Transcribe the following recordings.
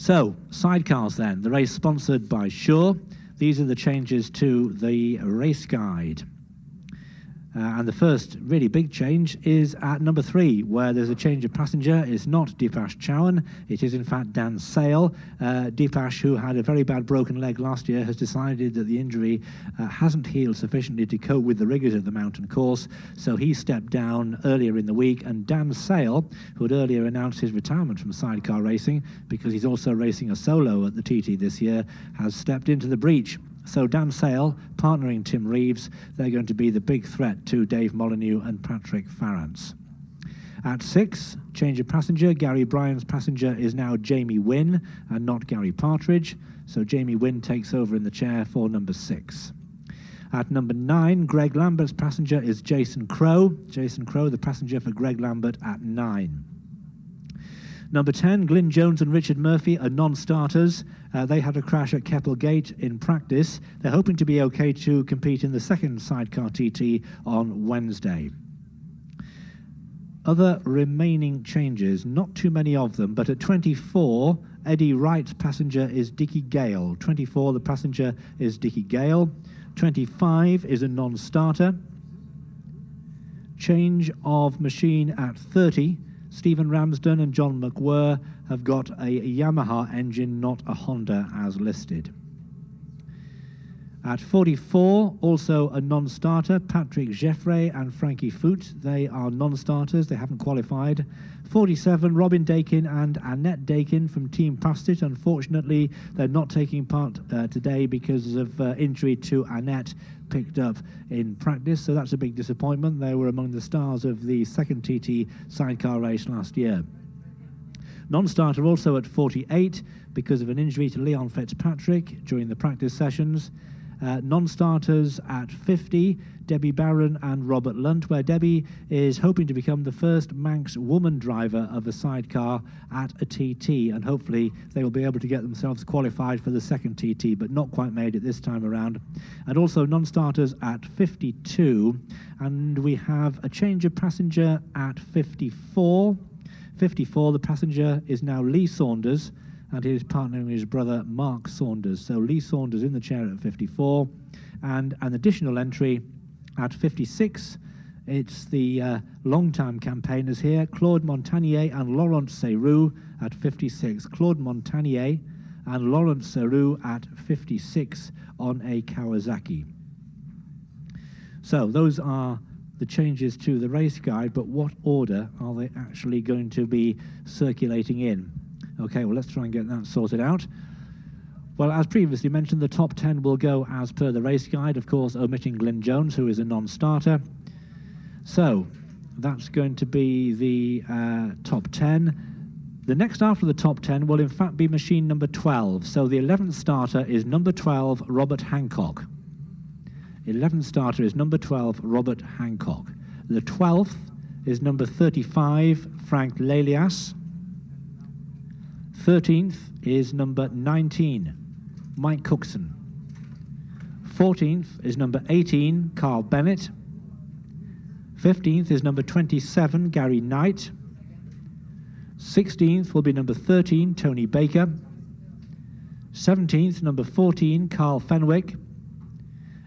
So, sidecars then, the race sponsored by Shaw. These are the changes to the race guide. And the first really big change is at number 3, where there's a change of passenger. It's not Deepash Chauhan, it is in fact Dan Sale. Deepash, who had a very bad broken leg last year, has decided that the injury hasn't healed sufficiently to cope with the rigours of the mountain course, so he stepped down earlier in the week, and Dan Sale, who had earlier announced his retirement from sidecar racing because he's also racing a solo at the TT this year, has stepped into the breach. So Dan Sale, partnering Tim Reeves, they're going to be the big threat to Dave Molyneux and Patrick Farrance. At 6, change of passenger. Gary Bryan's passenger is now Jamie Wynn and not Gary Partridge. So Jamie Wynn takes over in the chair for number 6. At number 9, Greg Lambert's passenger is Jason Crow. Jason Crow, the passenger for Greg Lambert at 9. Number 10, Glyn Jones and Richard Murphy are non-starters. They had a crash at Keppel Gate in practice. They're hoping to be okay to compete in the second sidecar TT on Wednesday. Other remaining changes, not too many of them, but at 24, Eddie Wright's passenger is Dickie Gale. 24, the passenger is Dickie Gale. 25 is a non-starter. Change of machine at 30. Stephen Ramsden and John McWhirr have got a Yamaha engine, not a Honda as listed. At 44, also a non-starter, Patrick Geffray and Frankie Foot. They are non-starters, they haven't qualified. 47, Robin Dakin and Annette Dakin from Team Pastit. Unfortunately, they're not taking part today because of injury to Annette picked up in practice, so that's a big disappointment. They were among the stars of the second TT sidecar race last year. Non-starter also at 48 because of an injury to Leon Fitzpatrick during the practice sessions. Non-starters at 50, Debbie Barron and Robert Lunt, where Debbie is hoping to become the first Manx woman driver of a sidecar at a TT, and hopefully they will be able to get themselves qualified for the second TT, but not quite made it this time around. And also non-starters at 52, and we have a change of passenger at 54. 54, the passenger is now Lee Saunders, and he is partnering with his brother Mark Saunders. So Lee Saunders in the chair at 54, and an additional entry at 56. It's the long-time campaigners here, Claude Montagnier and Laurent Serroux at 56. Claude Montagnier and Laurent Serroux at 56 on a Kawasaki. So those are the changes to the race guide, but what order are they actually going to be circulating in? Okay, well, let's try and get that sorted out. Well, as previously mentioned, the top 10 will go as per the race guide, of course, omitting Glyn Jones, who is a non-starter. So that's going to be the top 10. The next after the top 10 will in fact be machine number 12. So the 11th starter is number 12, Robert Hancock. 11th starter is number 12, Robert Hancock. The 12th is number 35, Frank Lelias. 13th is number 19, Mike Cookson. 14th is number 18, Carl Bennett. 15th is number 27, Gary Knight. 16th will be number 13, Tony Baker. 17th, number 14, Carl Fenwick.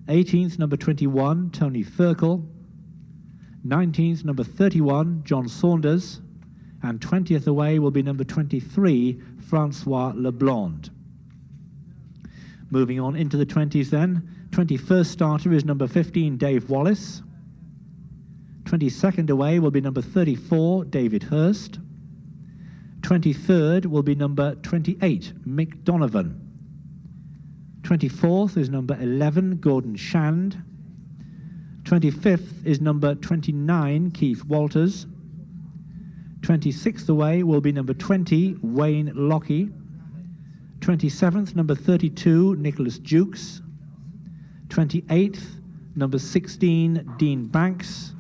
18th, number 21, Tony Thurkel. 19th, number 31, John Saunders. And 20th away will be number 23, Francois Leblond. Moving on into the 20s then. 21st starter is number 15, Dave Wallace. 22nd away will be number 34, David Hurst. 23rd will be number 28, Mick Donovan. 24th is number 11, Gordon Shand. 25th is number 29, Keith Walters. 26th away will be number 20, Wayne Lockie. 27th, number 32, Nicholas Jukes. 28th, number 16, Dean Banks.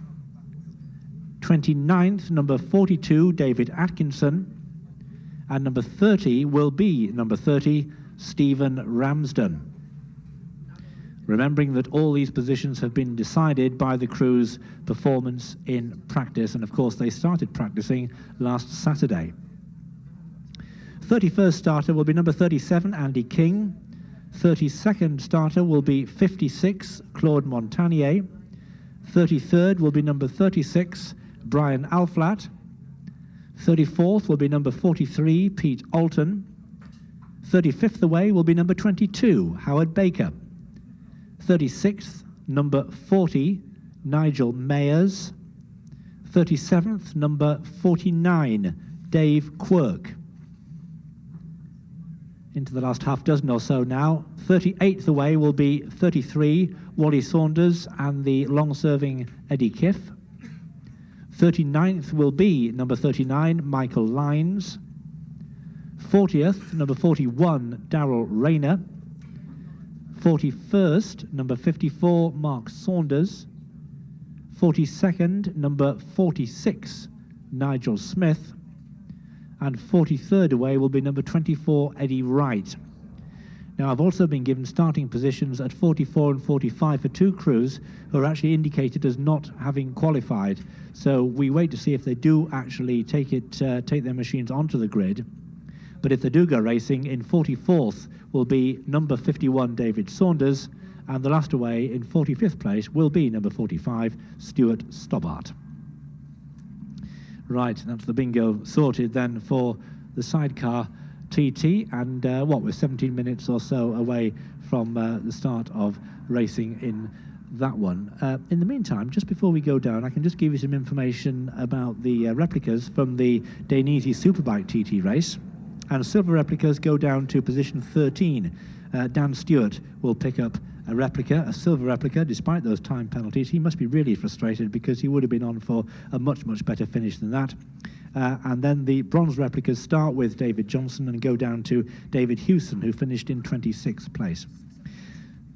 29th, number 42, David Atkinson. And number 30 will be number 30, Stephen Ramsden. Remembering that all these positions have been decided by the crew's performance in practice, and of course they started practicing last Saturday. 31st starter will be number 37, Andy King. 32nd starter will be 56, Claude Montagnier. 33rd will be number 36, Brian Alflat. 34th will be number 43, Pete Alton. 35th away will be number 22, Howard Baker. 36th, number 40, Nigel Mayers. 37th, number 49, Dave Quirk. Into the last half dozen or so now. 38th away will be 33, Wally Saunders and the long-serving Eddie Kiff. 39th will be number 39, Michael Lynes. 40th, number 41, Darrell Rayner. 41st, number 54, Mark Saunders. 42nd, number 46, Nigel Smith. And 43rd away will be number 24, Eddie Wright. Now, I've also been given starting positions at 44 and 45 for two crews who are actually indicated as not having qualified. So we wait to see if they do actually take their machines onto the grid. But if they do go racing, in 44th will be number 51, David Saunders, and the last away in 45th place will be number 45, Stuart Stobbart. Right, that's the bingo sorted then for the sidecar TT, and we're 17 minutes or so away from the start of racing in that one. In the meantime, just before we go down, I can just give you some information about the replicas from the Dainese Superbike TT race. And silver replicas go down to position 13. Dan Stewart will pick up a silver replica, despite those time penalties. He must be really frustrated because he would have been on for a much, much better finish than that. And then the bronze replicas start with David Johnson and go down to David Hewson, who finished in 26th place.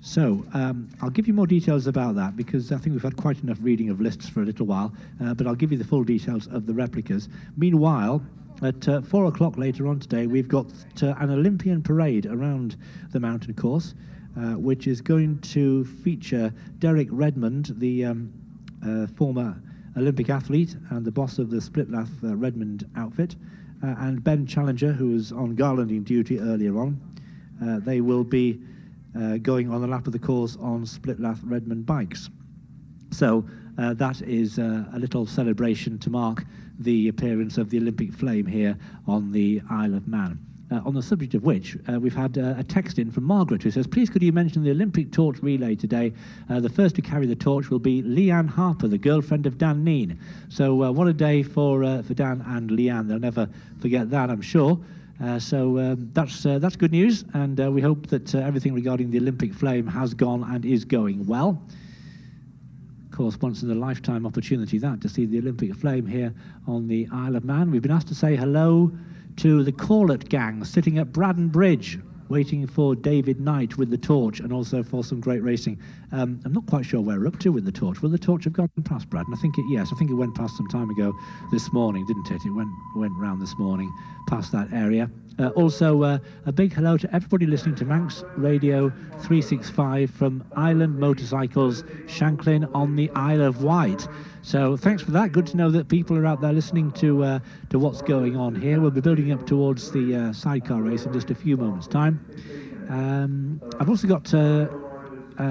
So I'll give you more details about that because I think we've had quite enough reading of lists for a little while, but I'll give you the full details of the replicas. Meanwhile, at 4 o'clock later on today, we've got an Olympian parade around the mountain course, which is going to feature Derek Redmond, the former Olympic athlete and the boss of the Splitlath Redmond outfit, and Ben Challenger, who was on garlanding duty earlier on. They will be going on the lap of the course on Splitlath Redmond bikes. So that is a little celebration to mark the appearance of the Olympic flame here on the Isle of Man. On the subject of which, we've had a text in from Margaret who says, please could you mention the Olympic torch relay today? The first to carry the torch will be Leanne Harper, the girlfriend of Dan Neen. So what a day for Dan and Leanne. They'll never forget that, I'm sure. So that's good news, and we hope that everything regarding the Olympic flame has gone and is going well. Of course, once in a lifetime opportunity that to see the Olympic flame here on the Isle of Man. We've been asked to say hello to the Corlett gang sitting at Braddon Bridge, waiting for David Knight with the torch and also for some great racing. I'm not quite sure where we're up to with the torch. Will the torch have gone past Braddon? I think it went past some time ago this morning, didn't it? It went round this morning past that area. Also, a big hello to everybody listening to Manx Radio 365 from Island Motorcycles, Shanklin on the Isle of Wight. So thanks for that. Good to know that people are out there listening to what's going on here. We'll be building up towards the sidecar race in just a few moments' time. I've also got to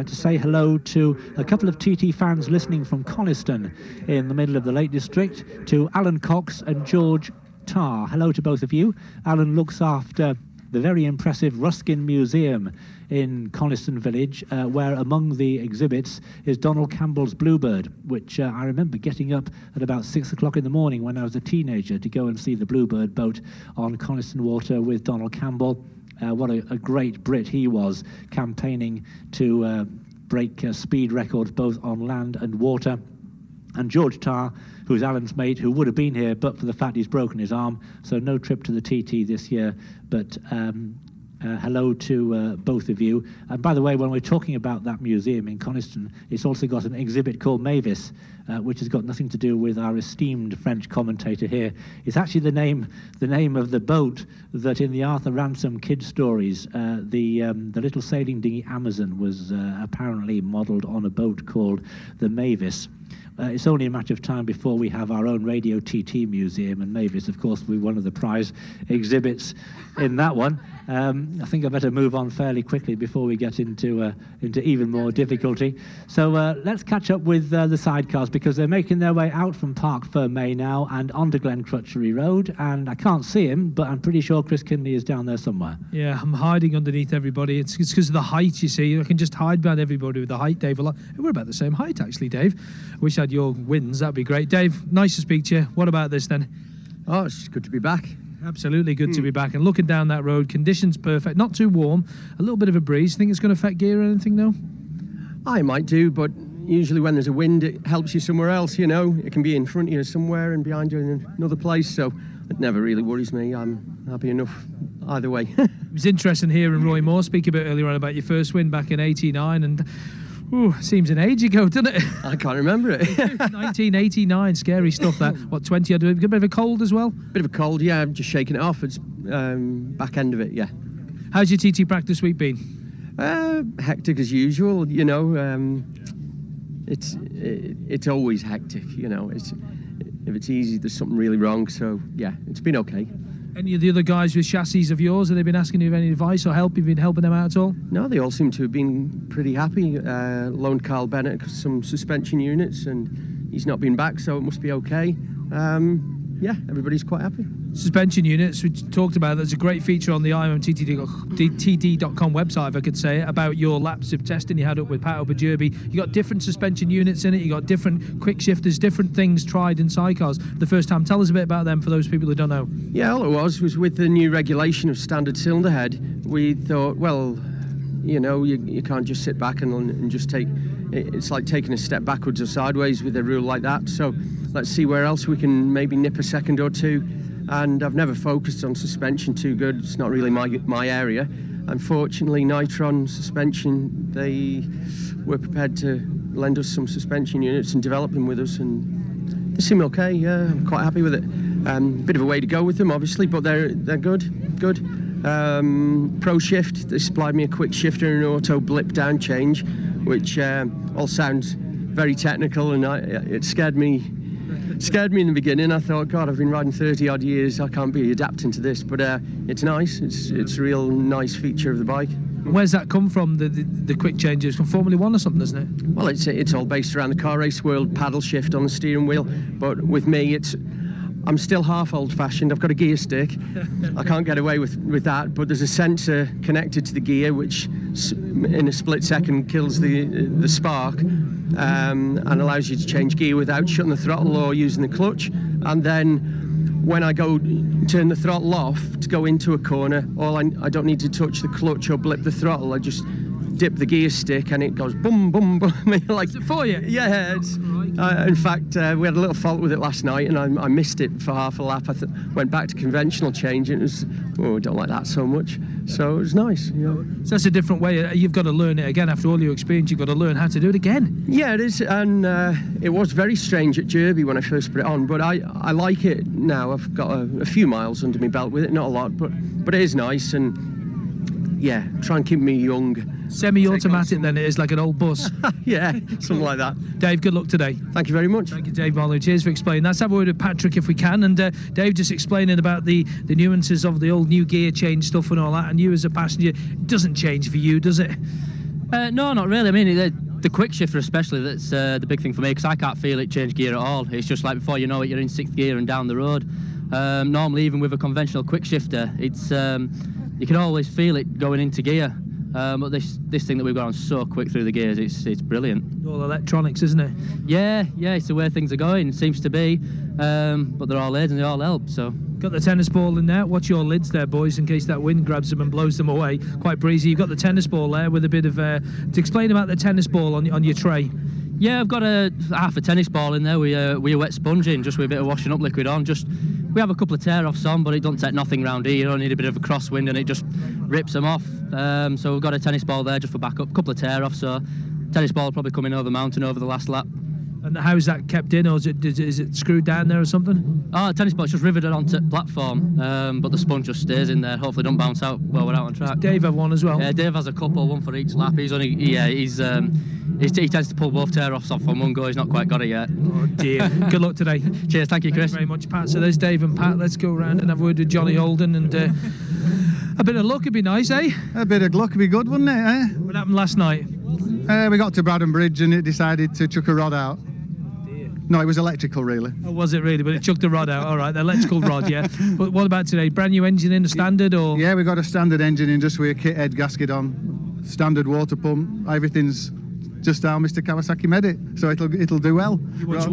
say hello to a couple of TT fans listening from Coniston in the middle of the Lake District, to Alan Cox and George Tarr. Hello to both of you. Alan looks after the very impressive Ruskin Museum in Coniston Village, where among the exhibits is Donald Campbell's Bluebird, which I remember getting up at about 6 o'clock in the morning when I was a teenager to go and see the Bluebird boat on Coniston Water with Donald Campbell. What a great Brit he was, campaigning to break speed records both on land and water. And George Tarr, who's Alan's mate, who would have been here but for the fact he's broken his arm, so no trip to the TT this year. But hello to both of you. And by the way, when we're talking about that museum in Coniston, it's also got an exhibit called Mavis, which has got nothing to do with our esteemed French commentator here. It's actually the name of the boat that in the Arthur Ransom kids stories, the little sailing dinghy Amazon was apparently modelled on a boat called the Mavis. it's only a matter of time before we have our own Radio TT museum, and Mavis, of course, will be one of the prize exhibits in that one. I think I better move on fairly quickly before we get into even more difficulty. So let's catch up with the sidecars, because they're making their way out from Park Fermé now and onto Glen Crutchery Road, and I can't see him, but I'm pretty sure Chris Kinley is down there somewhere. Yeah, I'm hiding underneath everybody. It's because of the height, you see. I can just hide behind everybody with the height, Dave. We're about the same height, actually, Dave. Wish I had your wins. That'd be great. Dave, nice to speak to you. What about this then? Oh, it's good to be back. Absolutely good to be back. And looking down that road, conditions perfect, not too warm, a little bit of a breeze. Think it's going to affect gear or anything, though? I might do, but usually when there's a wind, it helps you somewhere else, you know. It can be in front of you somewhere and behind you in another place, so it never really worries me. I'm happy enough either way. It was interesting hearing Roy Moore speak a bit earlier on about your first win back in '89, and seems an age ago, doesn't it? I can't remember it. 1989, scary stuff that. What, 20? A bit of a cold as well? Bit of a cold, yeah. I'm just shaking it off. It's back end of it, yeah. How's your TT practice week been? Hectic as usual, you know. It's always hectic, you know. If it's easy, there's something really wrong. So yeah, it's been okay. Any of the other guys with chassis of yours, have they been asking you any advice or help? You've been helping them out at all? No, they all seem to have been pretty happy. Loaned Carl Bennett some suspension units, and he's not been back, so it must be okay. Yeah, everybody's quite happy. Suspension units, we talked about, there's a great feature on the IMMTT.com website, if I could say it, about your laps of testing you had up with Pat up at Derby. You got different suspension units in it, you got different quick shifters, different things tried in sidecars the first time. Tell us a bit about them for those people who don't know. Yeah, all it was with the new regulation of standard cylinder head. We thought, well, you know, you can't just sit back and just take, it's like taking a step backwards or sideways with a rule like that. So let's see where else we can maybe nip a second or two. And I've never focused on suspension too good. It's not really my area. Unfortunately, Nitron suspension, they were prepared to lend us some suspension units and develop them with us, and they seem okay. Yeah, I'm quite happy with it. Bit of a way to go with them, obviously, but they're good. Pro Shift, they supplied me a quick shifter and an auto blip down change, which all sounds very technical, and it scared me in the beginning. I thought, God, I've been riding 30 odd years, I can't be adapting to this, but it's nice. It's a real nice feature of the bike. Where's that come from, the quick changes? From Formula 1 or something, isn't it? Well, it's all based around the car race world, paddle shift on the steering wheel, but with me I'm still half old-fashioned. I've got a gear stick. I can't get away with that, but there's a sensor connected to the gear which in a split second kills the spark and allows you to change gear without shutting the throttle or using the clutch. And then when I go turn the throttle off to go into a corner, I don't need to touch the clutch or blip the throttle. I just dip the gear stick and it goes boom, boom, boom. Like, is it for you? Yeah. In fact, we had a little fault with it last night, and I missed it for half a lap. I went back to conventional change, and it was, I don't like that so much. So it was nice. Yeah. So that's a different way. You've got to learn it again after all your experience. You've got to learn how to do it again. Yeah, it is, and it was very strange at Derby when I first put it on, but I like it now. I've got a few miles under my belt with it, not a lot, but it is nice, and yeah, try and keep me young. Semi-automatic then, it is like an old bus. Yeah, something like that. Dave, good luck today. Thank you very much. Thank you, Dave Marlowe. Cheers for explaining. Let's have a word with Patrick if we can. And Dave just explaining about the nuances of the old new gear change stuff and all that. And you as a passenger, it doesn't change for you, does it? No, not really. I mean, the quick shifter especially, that's the big thing for me, because I can't feel it change gear at all. It's just like before you know it, you're in sixth gear and down the road. Normally, even with a conventional quick shifter, it's you can always feel it going into gear. But this thing that we've got on so quick through the gears, it's brilliant. All electronics, isn't it? Yeah, it's the way things are going, it seems to be. But they're all aids and they all help, so. Got the tennis ball in there. Watch your lids there, boys, in case that wind grabs them and blows them away. Quite breezy. You've got the tennis ball there with a bit of... to explain about the tennis ball on your tray. Yeah, I've got half a tennis ball in there with a wet sponge in, just with a bit of washing up liquid on. We have a couple of tear-offs on, but it don't take nothing round here. You only need a bit of a crosswind and it just rips them off. So we've got a tennis ball there just for backup. A couple of tear-offs, so tennis ball probably coming over the mountain over the last lap. And how's that kept in, or is it screwed down there or something? Oh, the tennis ball's just riveted onto the platform, but the sponge just stays in there. Hopefully don't bounce out while we're out on track. Does Dave have one as well? Yeah, Dave has a couple, one for each lap. He's he tends to pull both tear-offs off on one go. He's not quite got it yet. Oh dear. Good luck today. Cheers, thank you, Chris. Thank you very much, Pat. So there's Dave and Pat. Let's go around and have a word with Johnny Holden, and a bit of luck would be nice, eh? A bit of luck would be good, wouldn't it, eh? What happened last night? We got to Braddon Bridge and it decided to chuck a rod out. No, it was electrical, really. Oh, was it really? But it chucked the rod out. All right, the electrical rod, yeah. But what about today? Brand new engine in, a standard, or? Yeah, we got a standard engine in, just with a kit head gasket on, standard water pump. Everything's just how Mr. Kawasaki made it, so it'll do well.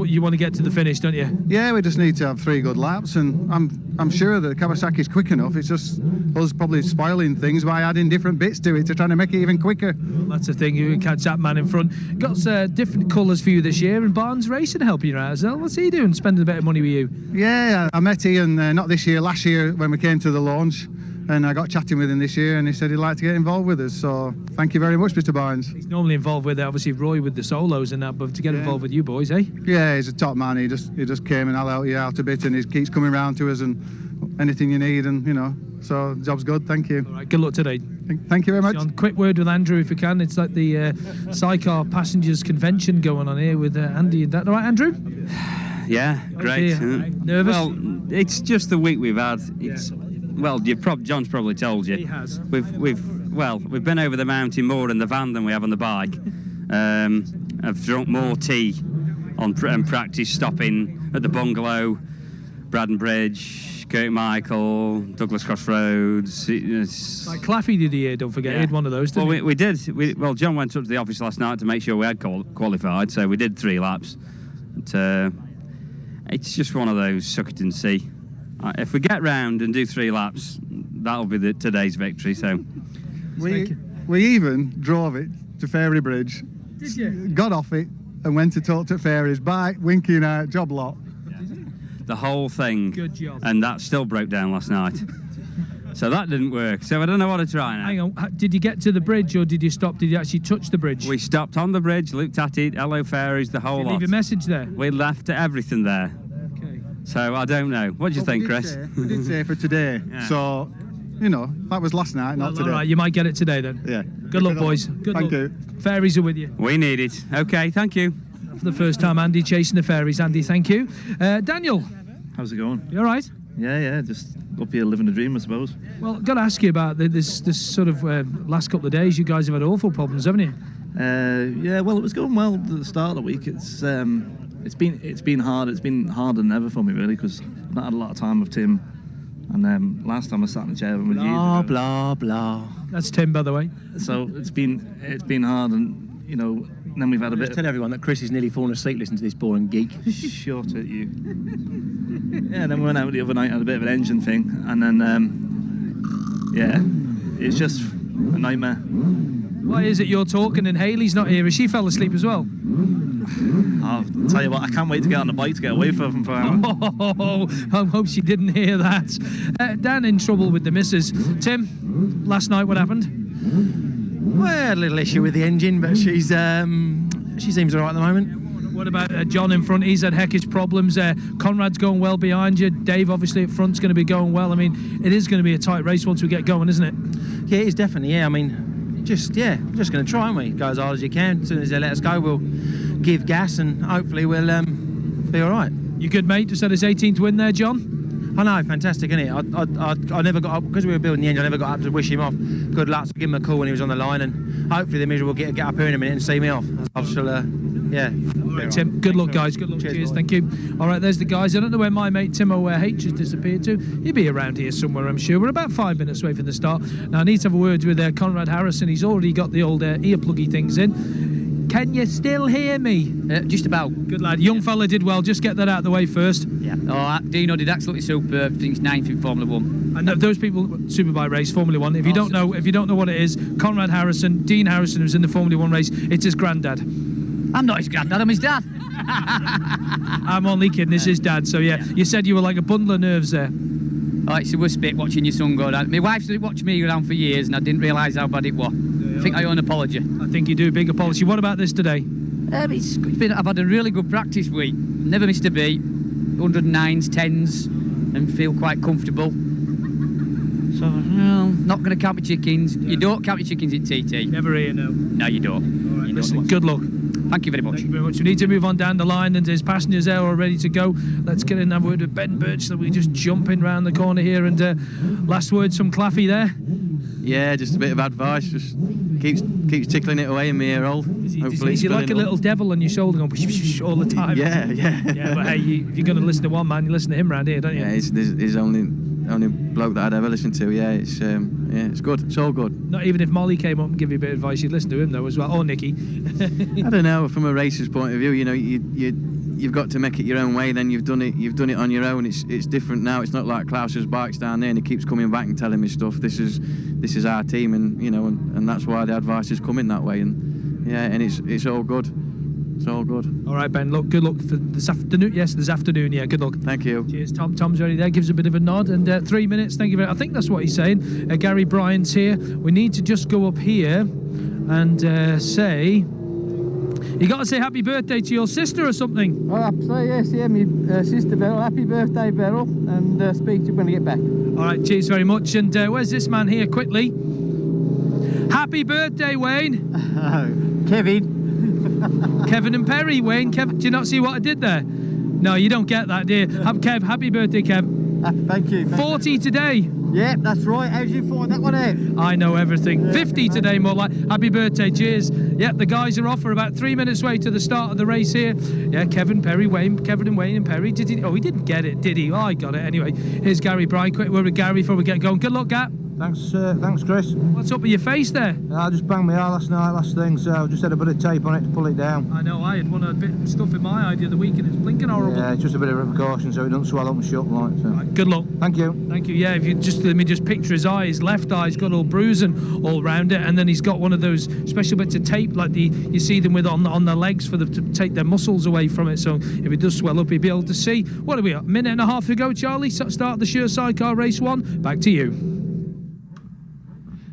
You want to get to the finish, don't you? Yeah, we just need to have 3 good laps, and I'm sure that Kawasaki's quick enough. It's just us probably spoiling things by adding different bits to it to try to make it even quicker. Well, that's the thing. You can catch that man in front. Got different colours for you this year, and Barnes Racing helping you out as well. What's he doing? Spending a bit of money with you? Yeah, I met Ian not this year, last year when we came to the launch. And I got chatting with him this year, and he said he'd like to get involved with us. So thank you very much, Mr. Barnes. He's normally involved with obviously Roy with the solos and that, but to get involved with you boys, eh? Yeah, he's a top man. He just came and I'll help you out a bit, and he keeps coming round to us and anything you need, and so job's good. Thank you. All right, good luck today. Thank you very much. John, quick word with Andrew if you can. It's like the Sidecar Passengers Convention going on here with Andy. Is that all right, Andrew? Yeah, great. Nervous? Well, it's just the week we've had. Well, John's probably told you. He has. We've been over the mountain more in the van than we have on the bike. I've drunk more tea and practice stopping at the bungalow, Braddon Bridge, Kirkmichael, Douglas Crossroads. Like Claffey did here, don't forget. He had one of those, didn't he? We did. John went up to the office last night to make sure we had qualified, so we did 3 laps. But, it's just one of those suck it and see. If we get round and do 3 laps, that'll be today's victory. So we even drove it to Fairy Bridge. Did you? Got off it and went to talk to Fairies. Bye, winking out, job lot. The whole thing. Good job. And that still broke down last night. So that didn't work. So I don't know what to try now. Hang on, did you get to the bridge or did you stop? Did you actually touch the bridge? We stopped on the bridge, looked at it, hello Fairies, the whole lot. Leave a message there? We left everything there. So I don't know. What do you think, Chris? We did say for today. Yeah. So, that was last night, not today. All right, you might get it today then. Yeah. Good luck, boys. Good luck. Thank you. Fairies are with you. We need it. Okay, thank you. For the first time, Andy chasing the Fairies. Andy, thank you. Daniel. How's it going? You all right? Yeah, just up here living a dream, I suppose. Well, got to ask you about this sort of last couple of days. You guys have had awful problems, haven't you? Yeah, well, it was going well at the start of the week. It's been hard. It's been harder than ever for me, really, because I've not had a lot of time with Tim. And last time I sat in the chair with you. Blah blah. That's Tim, by the way. So it's been hard, and then we've had a bit. Tell everyone that Chris is nearly fallen asleep listening to this boring geek. Shut it, you. Yeah, then we went out the other night, had a bit of an engine thing, and then it's just a nightmare. Why is it you're talking and Hayley's not here? Has she fell asleep as well? I'll tell you what, I can't wait to get on the bike to get away from him for an hour. Oh, I hope she didn't hear that. Dan in trouble with the missus. Tim, last night what happened? Well, a little issue with the engine, but she seems all right at the moment. What about John in front? He's had heckish problems. Conrad's going well behind you. Dave, obviously, at front's going to be going well. I mean, it is going to be a tight race once we get going, isn't it? Yeah, it is definitely, yeah. I mean, just going to try, aren't we? Go as hard as you can. As soon as they let us go, we'll give gas and hopefully we'll be all right. You good, mate? Just had his 18th win there, John? I know, fantastic, isn't it? I never got up, because we were building the engine, I never got up to wish him off. Good luck, so give him a call when he was on the line, and hopefully the misery will get up here in a minute and see me off. I shall, yeah. Right, Tim, good luck, guys. Good luck. Cheers, thank you. All right, there's the guys. I don't know where my mate Timo H has disappeared to. He'll be around here somewhere, I'm sure. We're about 5 minutes away from the start. Now, I need to have a word with Conrad Harrison. He's already got the old earpluggy things in. Can you still hear me? Just about. Good lad. Young fella did well. Just get that out of the way first. Yeah. Oh, Dino did absolutely superb. I think he's 9th in Formula 1. And those people, Superbike race, Formula 1. If you don't know what it is, Conrad Harrison, Dean Harrison, who's in the Formula 1 race, it's his granddad. I'm not his granddad. I'm his dad. I'm only kidding. This is dad. So yeah, you said you were like a bundle of nerves there. Oh, it's a worst bit watching your son go down. My wife's watched me around for years, and I didn't realise how bad it was. I think I owe an apology. I think you do. Big apology. What about this today? I've had a really good practice week. Never missed a beat. 109s, 10s, and feel quite comfortable. So, not going to count my chickens. You don't count your chickens in TT. Never here, no. No, you don't. All right, listen, good luck. Thank you very much. Thank you very much. We need to move on down the line, and there's passengers there all ready to go. Let's get in and have a word with Ben Birch, so we just jump in round the corner here. And last word from Claffey there. Yeah, just a bit of advice. Just keeps tickling it away in my ear hole. Is he like a little devil on your shoulder going all the time? Yeah. Yeah, but hey, if you're going to listen to one man, you listen to him round here, don't you? Yeah, he's only bloke that I'd ever listen to. Yeah, it's good. It's all good. Not even if Molly came up and give you a bit of advice, you'd listen to him though as well, or Nicky. I don't know. From a racer's point of view, you know, you've got to make it your own way. Then you've done it on your own. It's different now. It's not like Klaus's bike's down there and he keeps coming back and telling me stuff. This is our team, and you know, and that's why the advice is coming that way. And yeah, and it's all good. It's all good. All right, Ben. Good luck for this afternoon. Yes, this afternoon. Yeah, good luck. Thank you. Cheers. Tom's already there. Gives a bit of a nod. And 3 minutes. Thank you very much. I think that's what he's saying. Gary Bryant's here. We need to just go up here and say. You got to say happy birthday to your sister or something. Oh, yes, my sister Beryl. Happy birthday, Beryl, and speak to you when I get back. All right, cheers very much. And where's this man here? Quickly. Happy birthday, Wayne. Kevin. Kevin and Perry, Wayne. Kev, do you not see what I did there? No, you don't get that, dear. Kev, happy birthday, Kev. Thank you. 40 today. Yep, that's right. How'd you find that one out? I know everything. 50 today, more like. Happy birthday, cheers. Yep, the guys are off. We're about 3 minutes away to the start of the race here. Yeah, Kevin and Wayne and Perry. Did he? Oh, he didn't get it, did he? Oh, I got it anyway. Here's Gary Bryant. Quick word with Gary before we get going. Good luck, Gat. Thanks, Chris. What's up with your face there? I just banged my eye last thing, so I just had a bit of tape on it to pull it down. I know, I had a bit of stuff in my eye the other week and it's blinking horrible. Yeah, it's just a bit of a precaution so it doesn't swell up and shut like so. Right, good luck. Thank you. Thank you. Yeah, if you just let me just picture his eye. His left eye's got all bruising all round it, and then he's got one of those special bits of tape like you see them with on the legs to take their muscles away from it. So if it does swell up, he'll be able to see. What are we at? A minute and a half to go, Charlie. Start the Sure Sidecar Race 1. Back to you.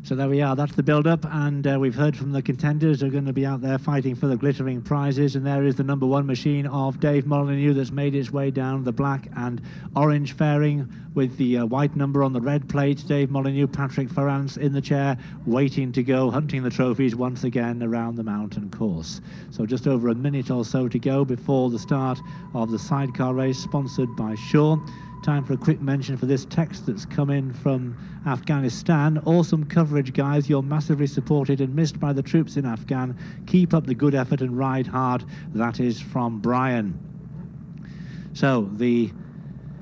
So there we are, that's the build-up, and we've heard from the contenders who are going to be out there fighting for the glittering prizes, and there is the number one machine of Dave Molyneux that's made its way down the black and orange fairing with the white number on the red plate. Dave Molyneux, Patrick Ferrance in the chair, waiting to go, hunting the trophies once again around the mountain course. So just over a minute or so to go before the start of the sidecar race, sponsored by Shaw. Time for a quick mention for this text that's come in from Afghanistan. Awesome coverage, guys. You're massively supported and missed by the troops in Afghan. Keep up the good effort and ride hard. That is from Brian. So the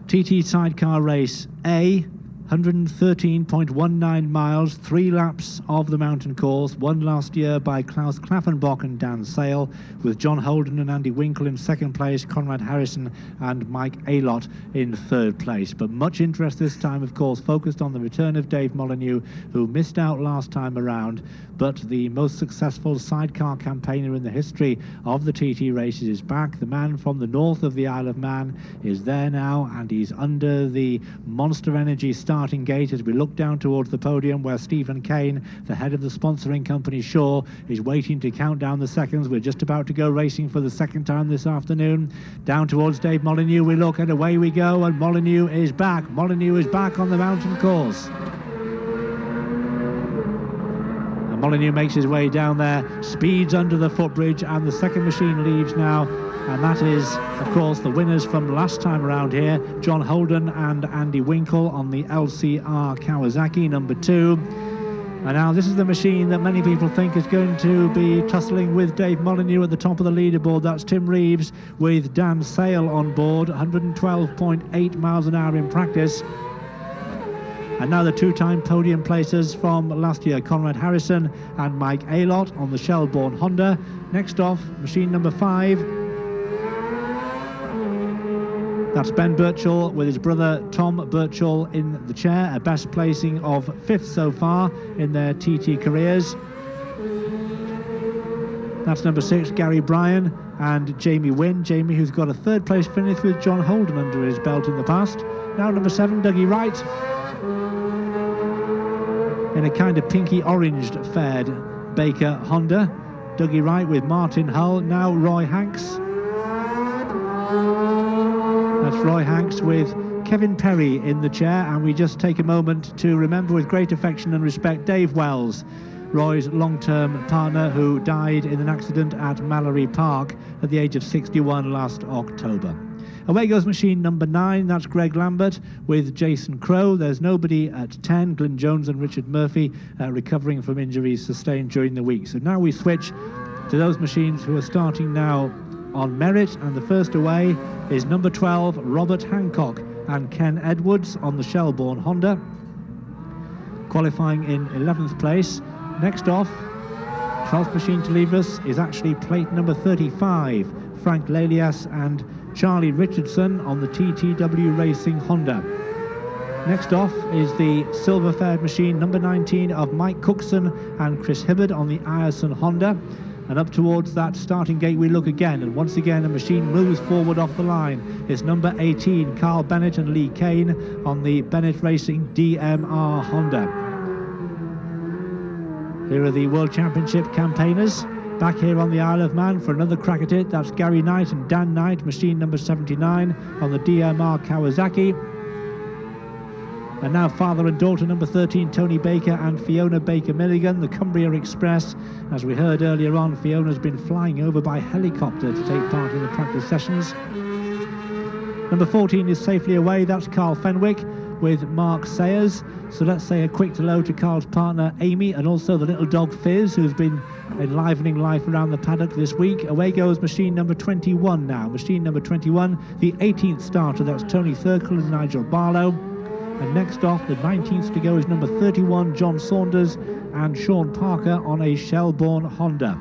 TT sidecar race A, 113.19 miles, 3 laps of the mountain course, won last year by Klaus Klaffenbach and Dan Sale, with John Holden and Andy Winkle in second place, Conrad Harrison and Mike Aylott in third place. But much interest this time, of course, focused on the return of Dave Molyneux, who missed out last time around, but the most successful sidecar campaigner in the history of the TT races is back. The man from the north of the Isle of Man is there now, and he's under the Monster Energy starting gate as we look down towards the podium, where Stephen Kane, the head of the sponsoring company Shaw, is waiting to count down the seconds. We're just about to go racing for the second time this afternoon. Down towards Dave Molyneux we look, and away we go, and Molyneux is back. Molyneux is back on the mountain course. Molyneux makes his way down there, speeds under the footbridge, and the second machine leaves now, and that is, of course, the winners from last time around here, John Holden and Andy Winkle on the LCR Kawasaki number 2. And now this is the machine that many people think is going to be tussling with Dave Molyneux at the top of the leaderboard. That's Tim Reeves with Dan Sale on board, 112.8 miles an hour in practice. And now the two-time podium placers from last year, Conrad Harrison and Mike Aylott on the Shelbourne Honda. Next off, machine number 5. That's Ben Birchall with his brother Tom Birchall in the chair, a best placing of 5th so far in their TT careers. That's number 6, Gary Bryan and Jamie Wynn. Jamie, who's got a 3rd place finish with John Holden under his belt in the past. Now number 7, Dougie Wright, in a kind of pinky orange fared Baker Honda. Dougie Wright with Martin Hull. Now Roy Hanks. That's Roy Hanks with Kevin Perry in the chair, and we just take a moment to remember with great affection and respect Dave Wells, Roy's long-term partner, who died in an accident at Mallory Park at the age of 61 last October. Away goes machine number 9, that's Greg Lambert with Jason Crow. There's nobody at 10, Glyn Jones and Richard Murphy recovering from injuries sustained during the week. So now we switch to those machines who are starting now on merit, and the first away is number 12, Robert Hancock and Ken Edwards on the Shelbourne Honda, qualifying in 11th place. Next off, 12th machine to leave us is actually plate number 35, Frank Lelias and Charlie Richardson on the TTW Racing Honda. Next off is the silver-fared machine number 19 of Mike Cookson and Chris Hibbard on the Ireson Honda. And up towards that starting gate we look again, and once again a machine moves forward off the line. It's number 18, Carl Bennett and Lee Kane on the Bennett Racing DMR Honda. Here are the World Championship campaigners. Back here on the Isle of Man for another crack at it, that's Gary Knight and Dan Knight, machine number 79 on the DMR Kawasaki. And now father and daughter, number 13, Tony Baker and Fiona Baker Milligan, the Cumbria Express. As we heard earlier on, Fiona's been flying over by helicopter to take part in the practice sessions. Number 14 is safely away, that's Carl Fenwick with Mark Sayers. So let's say a quick hello to Carl's partner Amy, and also the little dog Fizz, who's been enlivening life around the paddock this week. Away goes machine number 21 now. Machine number 21, the 18th starter, that's Tony Thurkel and Nigel Barlow. And next off, the 19th to go is number 31, John Saunders and Sean Parker on a Shelbourne Honda.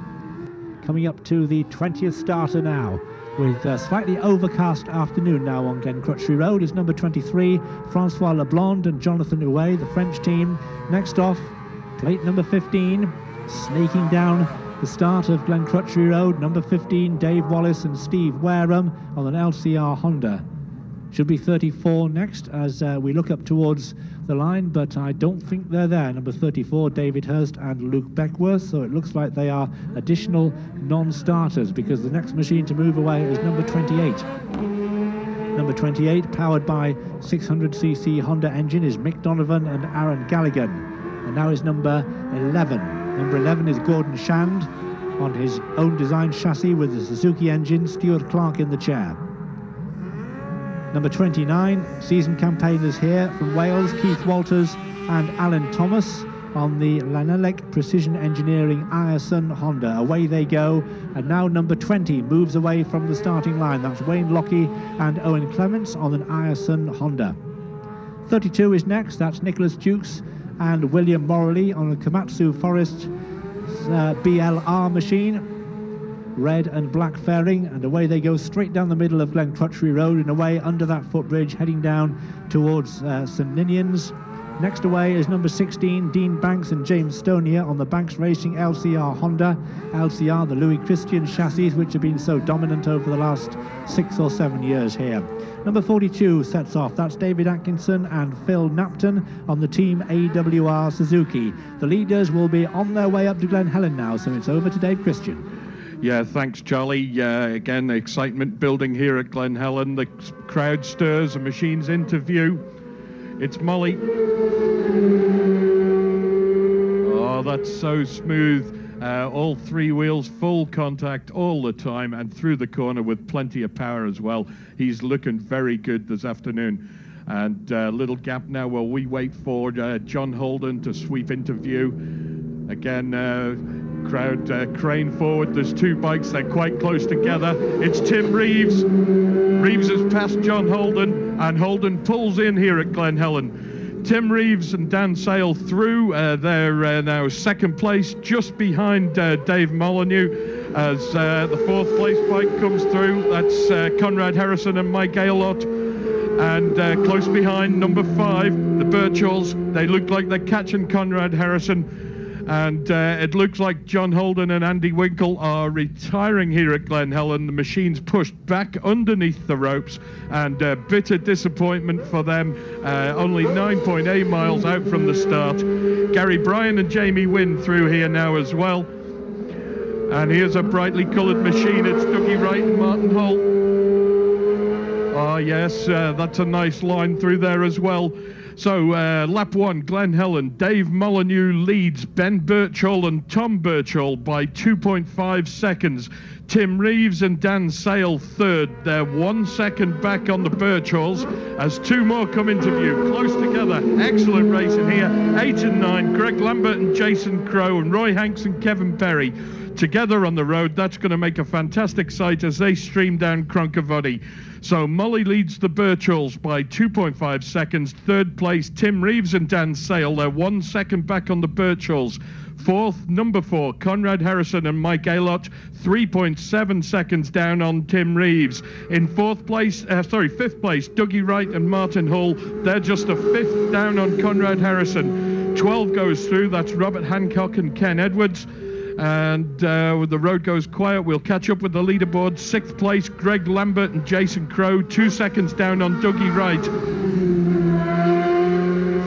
Coming up to the 20th starter now, with a slightly overcast afternoon now on Glen Crutchley Road, is number 23, Francois Leblond and Jonathan Houet, the French team. Next off, plate number 15, snaking down the start of Glen Crutchley Road, number 15, Dave Wallace and Steve Wareham on an LCR Honda. Should be 34 next as we look up towards the line, but I don't think they're there. Number 34, David Hurst and Luke Beckworth, so it looks like they are additional non-starters, because the next machine to move away is number 28. Number 28, powered by 600cc Honda engine, is Mick Donovan and Aaron Galligan. And now is number 11. Number 11 is Gordon Shand on his own design chassis with the Suzuki engine, Stuart Clark in the chair. Number 29, season campaigners here from Wales, Keith Walters and Alan Thomas on the Lanelec Precision Engineering Ireson Honda. Away they go, and now number 20 moves away from the starting line. That's Wayne Lockie and Owen Clements on an Ireson Honda. 32 is next, that's Nicholas Dukes and William Morley on a Komatsu Forest BLR machine. Red and black fairing, and away they go straight down the middle of Glen Crutchley Road and away under that footbridge, heading down towards St Ninians. Next away is number 16, Dean Banks and James Stonier on the Banks Racing LCR Honda. LCR, the Louis Christian chassis, which have been so dominant over the last 6 or 7 years here. Number 42 sets off, that's David Atkinson and Phil Napton on the Team AWR Suzuki. The leaders will be on their way up to Glen Helen now, so it's over to Dave Christian. Yeah, thanks, Charlie. Again, the excitement building here at Glen Helen. The crowd stirs, the machines into view. It's Molly. Oh, that's so smooth. All three wheels, full contact all the time, and through the corner with plenty of power as well. He's looking very good this afternoon. And little gap now while we wait for John Holden to sweep into view. Again, crowd crane forward. There's two bikes, they're quite close together. It's Tim Reeves. Reeves has passed John Holden, and Holden pulls in here at Glen Helen. Tim Reeves and Dan Sale through. They're now second place, just behind Dave Molyneux, as the fourth place bike comes through. That's Conrad Harrison and Mike Aylott. And close behind, number 5, the Birchalls. They look like they're catching Conrad Harrison. And it looks like John Holden and Andy Winkle are retiring here at Glen Helen. The machine's pushed back underneath the ropes, and bitter disappointment for them. Only 9.8 miles out from the start. Gary Bryan and Jamie Wynn through here now as well. And here's a brightly coloured machine. It's Dougie Wright and Martin Holt. Ah, yes, that's a nice line through there as well. So, lap 1, Glen Helen, Dave Molyneux leads Ben Birchall and Tom Birchall by 2.5 seconds. Tim Reeves and Dan Sale third. They're 1 second back on the Birchalls as two more come into view. Close together. Excellent racing here. 8 and 9. Greg Lambert and Jason Crow and Roy Hanks and Kevin Perry together on the road. That's going to make a fantastic sight as they stream down Cronkovody. So Molly leads the Birchalls by 2.5 seconds. Third place, Tim Reeves and Dan Sale. They're 1 second back on the Birchalls. Fourth, number 4, Conrad Harrison and Mike Aylott, 3.7 seconds down on Tim Reeves. In fifth place, Dougie Wright and Martin Hull. They're just a fifth down on Conrad Harrison. 12 goes through. That's Robert Hancock and Ken Edwards. And the road goes quiet. We'll catch up with the leaderboard. 6th place, Greg Lambert and Jason Crow, 2 seconds down on Dougie Wright.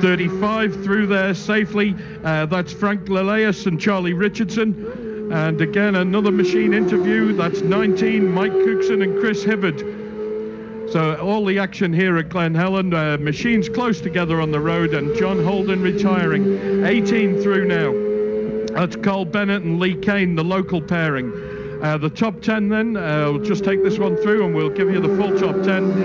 35 through there safely. That's Frank Leleus and Charlie Richardson. And again, another machine interview. That's 19, Mike Cookson and Chris Hibbard. So all the action here at Glen Helen. Machines close together on the road, and John Holden retiring. 18 through now. That's Carl Bennett and Lee Kane, the local pairing. The top 10 then, we'll just take this one through and we'll give you the full top 10.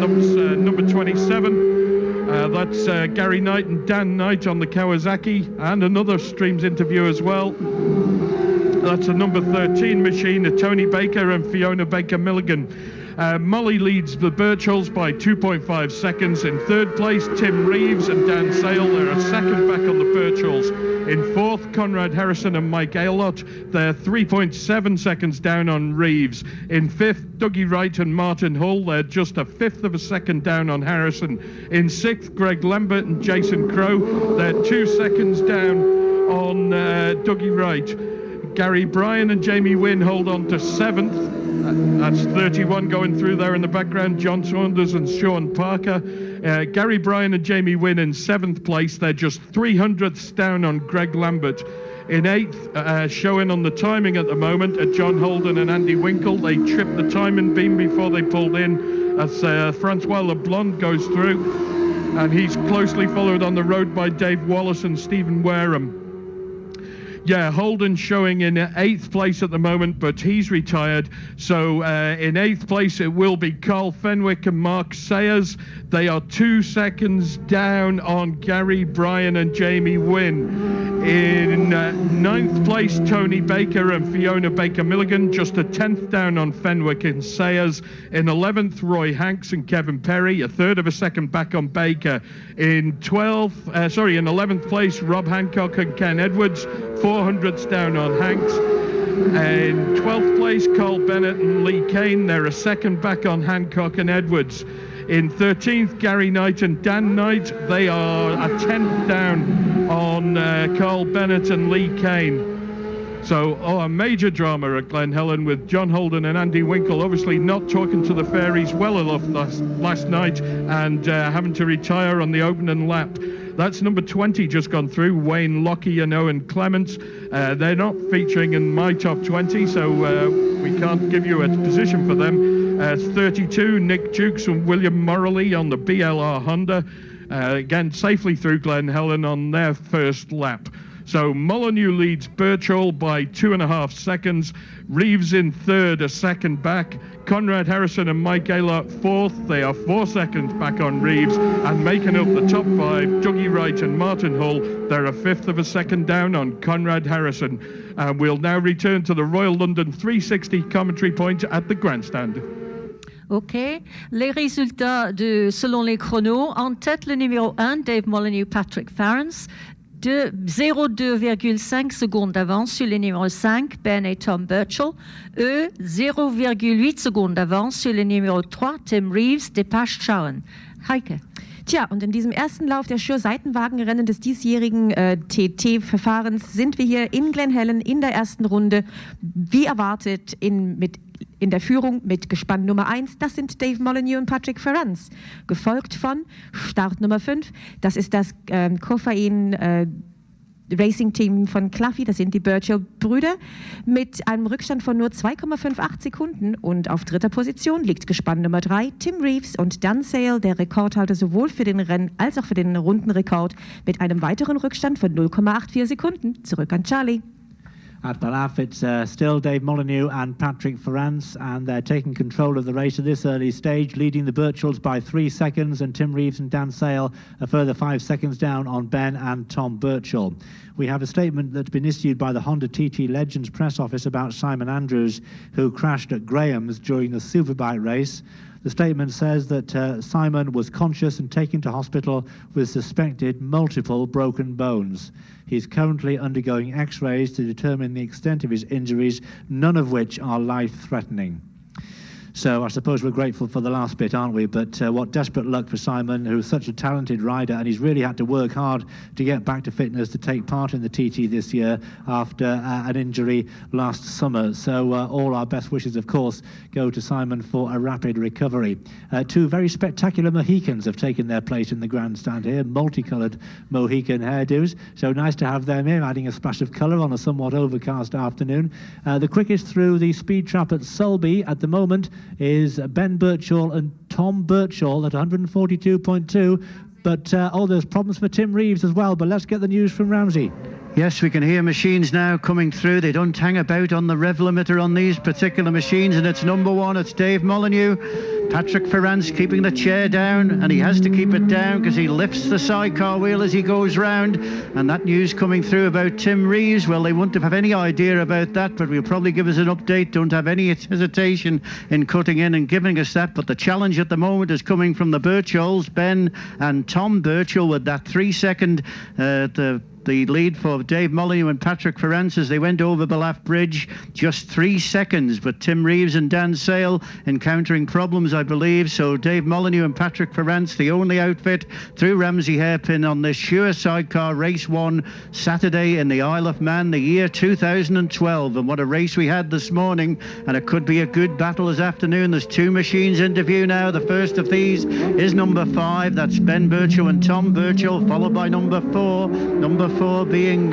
Number 27, that's Gary Knight and Dan Knight on the Kawasaki, and another Streams interview as well. That's a number 13 machine, Tony Baker and Fiona Baker Milligan. Molly leads the Birchalls by 2.5 seconds. In third place, Tim Reeves and Dan Sale. They're a second back on the Birchalls. In fourth, Conrad Harrison and Mike Aylott. They're 3.7 seconds down on Reeves. In fifth, Dougie Wright and Martin Hull. They're just a fifth of a second down on Harrison. In sixth, Greg Lambert and Jason Crow. They're 2 seconds down on Dougie Wright. Gary Bryan and Jamie Wynn hold on to seventh. That's 31 going through there in the background. John Saunders and Sean Parker. Gary Bryan and Jamie Wynn in 7th place. They're just 300ths down on Greg Lambert. In 8th, showing on the timing at the moment, John Holden and Andy Winkle. They tripped the timing beam before they pulled in as Francois Leblond goes through. And he's closely followed on the road by Dave Wallace and Stephen Wareham. Yeah, Holden showing in 8th place at the moment, but he's retired. So in 8th place, it will be Carl Fenwick and Mark Sayers. They are 2 seconds down on Gary Bryan and Jamie Wynn. In 9th place, Tony Baker and Fiona Baker Milligan, just a 10th down on Fenwick and Sayers. In 11th, Roy Hanks and Kevin Perry, a third of a second back on Baker. In 11th place, Rob Hancock and Ken Edwards, 400ths down on Hanks. In 12th place, Carl Bennett and Lee Kane. They're a second back on Hancock and Edwards. In 13th, Gary Knight and Dan Knight. They are a 10th down on Carl Bennett and Lee Kane. So, a major drama at Glen Helen with John Holden and Andy Winkle obviously not talking to the fairies well enough last night and having to retire on the opening lap. That's number 20 just gone through, Wayne Lockey and Owen Clements. They're not featuring in my top 20, so we can't give you a position for them. 32, Nick Jukes and William Morley on the BLR Honda. Again, safely through Glen Helen on their first lap. So Molyneux leads Birchall by 2.5 seconds. Reeves in third, a second back. Conrad Harrison and Mike Aylott fourth. They are 4 seconds back on Reeves. And making up the top 5, Dougie Wright and Martin Hull. They're a fifth of a second down on Conrad Harrison. And we'll now return to the Royal London 360 commentary point at the grandstand. OK. Les résultats selon les chronos. En tête, le numéro 1, Dave Molyneux, Patrick Farrens. 0,2,5 secondes d'avance sur les numéros 5, Ben et Tom Birchall. 0,8 secondes d'avance sur les numéro 3, Tim Reeves, Depache Schauen. Heike. Tja, und in diesem ersten Lauf der Schür-Seitenwagenrennen des diesjährigen TT-Verfahrens sind wir hier in Glen Helen in der ersten Runde, wie erwartet, in der Führung mit Gespann Nummer 1, das sind Dave Molyneux und Patrick Farrens, gefolgt von Start Nummer 5, das ist das Kofain Racing-Team von Claffey, das sind die Birchall-Brüder, mit einem Rückstand von nur 2,58 Sekunden. Und auf dritter Position liegt Gespann Nummer 3, Tim Reeves und Dan Sale, der Rekordhalter sowohl für den Renn- als auch für den Rundenrekord, mit einem weiteren Rückstand von 0,84 Sekunden. Zurück an Charlie. At Balaf, it's still Dave Molyneux and Patrick Ferrance, and they're taking control of the race at this early stage, leading the Birchalls by 3 seconds, and Tim Reeves and Dan Sale a further 5 seconds down on Ben and Tom Birchall. We have a statement that's been issued by the Honda TT Legends press office about Simon Andrews, who crashed at Graham's during the Superbike race. The statement says that Simon was conscious and taken to hospital with suspected multiple broken bones. He's currently undergoing x-rays to determine the extent of his injuries, none of which are life-threatening. So I suppose we're grateful for the last bit, aren't we? But what desperate luck for Simon, who's such a talented rider, and he's really had to work hard to get back to fitness to take part in the TT this year after an injury last summer. So all our best wishes, of course, go to Simon for a rapid recovery. Two very spectacular Mohicans have taken their place in the grandstand here, multicoloured Mohican hairdos. So nice to have them here, adding a splash of colour on a somewhat overcast afternoon. The quickest through the speed trap at Sulby at the moment is Ben Birchall and Tom Birchall at 142.2, but there's problems for Tim Reeves as well. But let's get the news from Ramsey. Yes, we can hear machines now coming through. They don't hang about on the rev limiter on these particular machines, and it's number 1, it's Dave Molyneux. Patrick Ferrance keeping the chair down, and he has to keep it down because he lifts the sidecar wheel as he goes round. And that news coming through about Tim Reeves, well, they wouldn't have any idea about that, but we'll probably give us an update. Don't have any hesitation in cutting in and giving us that. But the challenge at the moment is coming from the Birchalls, Ben and Tom Birchall, with that 3-second the lead for Dave Molyneux and Patrick Ferrance as they went over Balaf Bridge, just 3 seconds. But Tim Reeves and Dan Sale encountering problems, I believe. So Dave Molyneux and Patrick Ferrance, the only outfit through Ramsey Hairpin on this Sure Sidecar Race 1 Saturday in the Isle of Man, the year 2012. And what a race we had this morning, and it could be a good battle this afternoon. There's 2 machines into view now. The first of these is number 5, that's Ben Birchall and Tom Birchall, followed by number 4. Number 4 being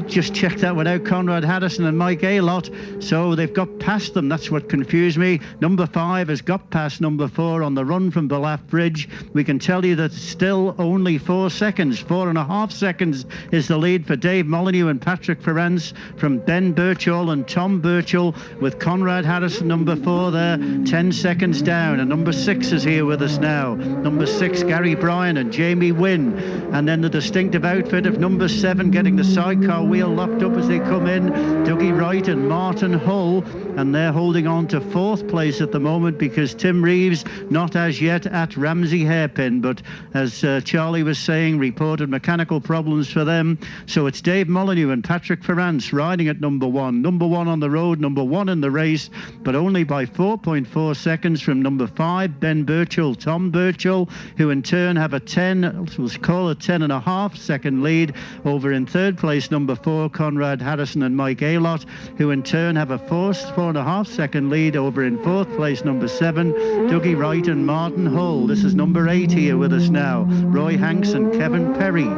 just check that one out, Conrad Harrison and Mike Aylott. So they've got past them. That's what confused me. Number 5 has got past number 4 on the run from Balaf Bridge. We can tell you that still only 4 seconds, 4.5 seconds is the lead for Dave Molyneux and Patrick Ferrance from Ben Birchall and Tom Birchall, with Conrad Harrison number 4 there, 10 seconds down. And number 6 is here with us now. Number 6, Gary Bryan and Jamie Wynn. And then the distinctive outfit of number 7 getting the sidecar wheel locked up as they come in, Dougie Wright and Martin Hull, and they're holding on to 4th place at the moment because Tim Reeves not as yet at Ramsey Hairpin, but as Charlie was saying, reported mechanical problems for them. So it's Dave Molyneux and Patrick Ferrance riding at number 1 on the road, number 1 in the race, but only by 4.4 seconds from number 5 Ben Birchall, Tom Birchall, who in turn have a 10.5 second lead over in 3rd place number 4 Conrad Harrison and Mike Aylott, who in turn have a 4.5 second lead over in 4th place number 7 Dougie Wright and Martin Hull. This is number 8 here with us now, Roy Hanks and Kevin Perry.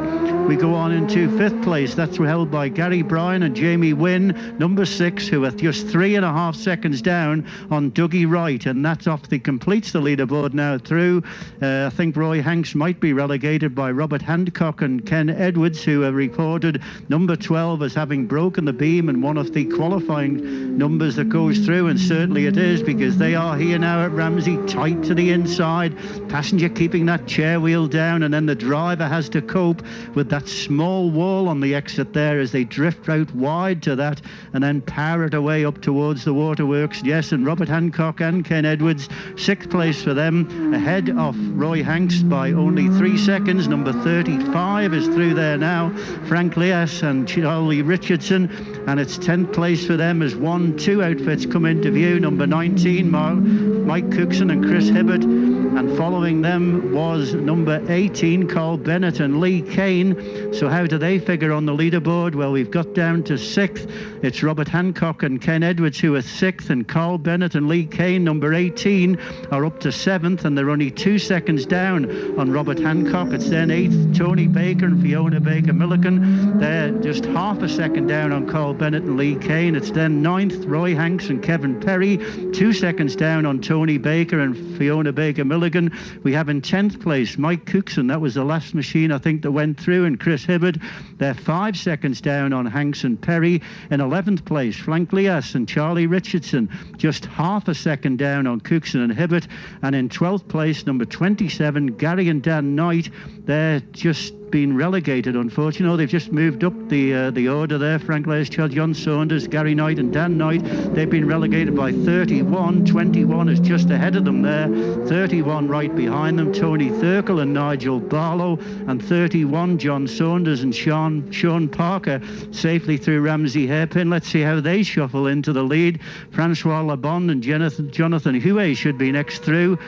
We go on into 5th place, that's held by Gary Bryan and Jamie Wynn, number 6, who are just 3.5 seconds down on Dougie Wright, and that completes the leaderboard now through. I think Roy Hanks might be relegated by Robert Hancock and Ken Edwards, who are reported number 12 as having broken the beam in one of the qualifying numbers that goes through, and certainly it is, because they are here now at Ramsey, tight to the inside, passenger keeping that chair wheel down, and then the driver has to cope with that small wall on the exit there as they drift out wide to that and then power it away up towards the waterworks. Yes, and Robert Hancock and Ken Edwards, 6th place for them, ahead of Roy Hanks by only 3 seconds. Number 35 is through there now, Frank Leas and Charlie Richardson, and it's 10th place for them as 2 outfits come into view. Number 19 Mike Cookson and Chris Hibbert, and following them was number 18, Carl Bennett and Lee Kane. So how do they figure on the leaderboard? Well, we've got down to 6th. It's Robert Hancock and Ken Edwards who are 6th, and Carl Bennett and Lee Kane, number 18, are up to 7th, and they're only 2 seconds down on Robert Hancock. It's then 8th, Tony Baker and Fiona Baker Milligan. They're just half a second down on Carl Bennett and Lee Kane. It's then 9th, Roy Hanks and Kevin Perry, 2 seconds down on Tony Baker and Fiona Baker Milligan. We have in 10th place Mike Cookson. That was the last machine I think that went through, and Chris Hibbard. They're 5 seconds down on Hanks and Perry. In 11th place, Frank Lias and Charlie Richardson, just half a second down on Cookson and Hibbert. And in 12th place, number 27, Gary and Dan Knight. They're just been relegated, unfortunately. They've just moved up the order there. Frank Lias, John Saunders, Gary Knight and Dan Knight. They've been relegated by 31. 21 is just ahead of them there. 31 right behind them, Tony Thurkel and Nigel Barlow. And 31, John Saunders and Sean Parker safely through Ramsey Hairpin. Let's see how they shuffle into the lead. Francois Leblond and Jonathan Huey should be next through.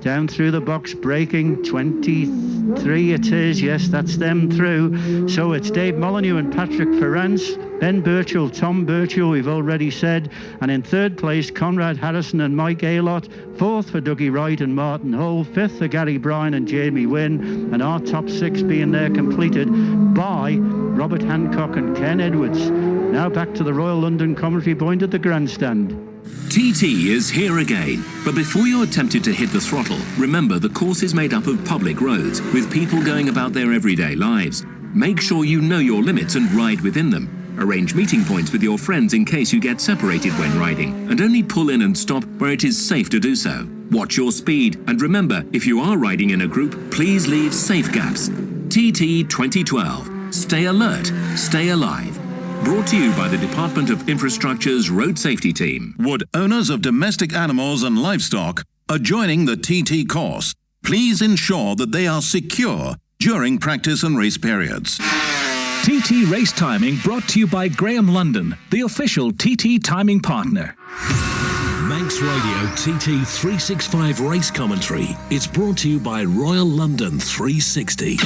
Down through the box, braking 23 it is. Yes, that's them through. So it's Dave Molyneux and Patrick Ferrance, Ben Birchall, Tom Birchall, we've already said. And in 3rd place, Conrad Harrison and Mike Aylott. 4th for Dougie Wright and Martin Hull. 5th for Gary Bryan and Jamie Wynn. And our top 6 being there completed by Robert Hancock and Ken Edwards. Now back to the Royal London commentary point at the grandstand. TT is here again, but before you're tempted to hit the throttle, remember the course is made up of public roads with people going about their everyday lives. Make sure you know your limits and ride within them. Arrange meeting points with your friends in case you get separated when riding, and only pull in and stop where it is safe to do so. Watch your speed, and remember, if you are riding in a group, please leave safe gaps. TT2012. Stay alert, stay alive. Brought to you by the Department of Infrastructure's Road Safety Team. Would owners of domestic animals and livestock are joining the TT course, please ensure that they are secure during practice and race periods. TT Race Timing brought to you by Graham London, the official TT timing partner. Manx Radio TT365 Race Commentary. It's brought to you by Royal London 360.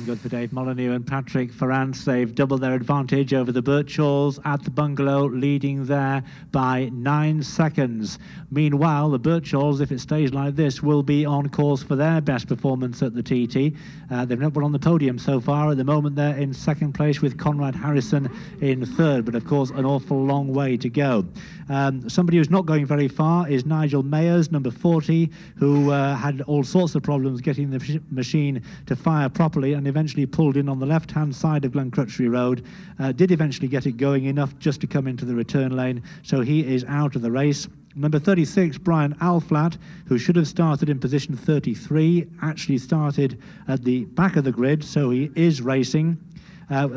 Good for Dave Molyneux and Patrick Ferrance. They've doubled their advantage over the Birchalls at the Bungalow, leading there by 9 seconds. Meanwhile, the Birchalls, if it stays like this, will be on course for their best performance at the TT. They've not been on the podium so far. At the moment, they're in 2nd place with Conrad Harrison in 3rd, but of course, an awful long way to go. Somebody who's not going very far is Nigel Mayers, number 40, who had all sorts of problems getting the machine to fire properly and eventually pulled in on the left-hand side of Glen Crutchley Road. Did eventually get it going enough just to come into the return lane, so he is out of the race. Number 36, Brian Alflat, who should have started in position 33, actually started at the back of the grid, so he is racing.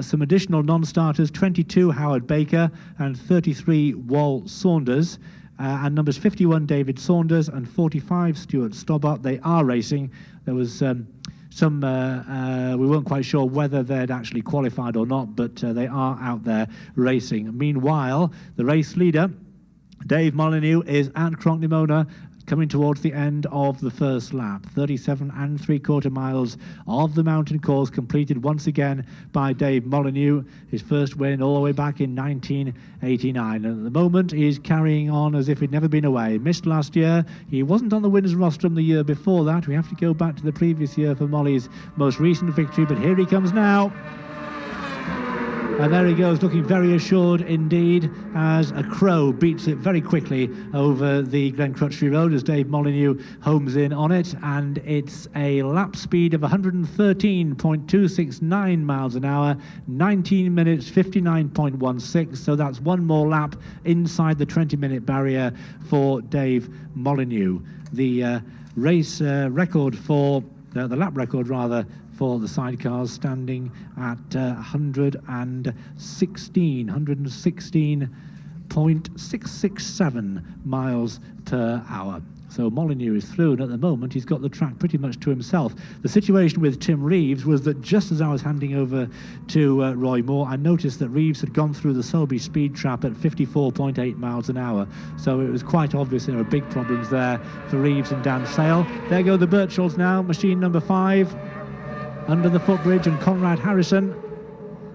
Some additional non-starters, 22, Howard Baker, and 33, Wal Saunders. And numbers 51, David Saunders, and 45, Stuart Stobbart. They are racing. There was some, we weren't quite sure whether they'd actually qualified or not, but they are out there racing. Meanwhile, the race leader, Dave Molyneux, is at Cronknymona, coming towards the end of the first lap. 37 3/4 miles of the mountain course completed once again by Dave Molyneux, his first win all the way back in 1989. And at the moment, he's carrying on as if he'd never been away. Missed last year. He wasn't on the winners' rostrum the year before that. We have to go back to the previous year for Molly's most recent victory, but here he comes now. And there he goes, looking very assured indeed, as a crow beats it very quickly over the Glen Crutchley Road as Dave Molyneux homes in on it. And it's a lap speed of 113.269 miles an hour, 19 minutes 59.16. So that's one more lap inside the 20-minute barrier for Dave Molyneux. The race record for, the lap record rather, for the sidecars standing at 116.667 miles per hour. So Molyneux is through, and at the moment he's got the track pretty much to himself. The situation with Tim Reeves was that just as I was handing over to Roy Moore, I noticed that Reeves had gone through the Sulby speed trap at 54.8 miles an hour. So it was quite obvious there were big problems there for Reeves and Dan Sale. There go the Birchalls now, machine number 5, under the footbridge, and Conrad Harrison.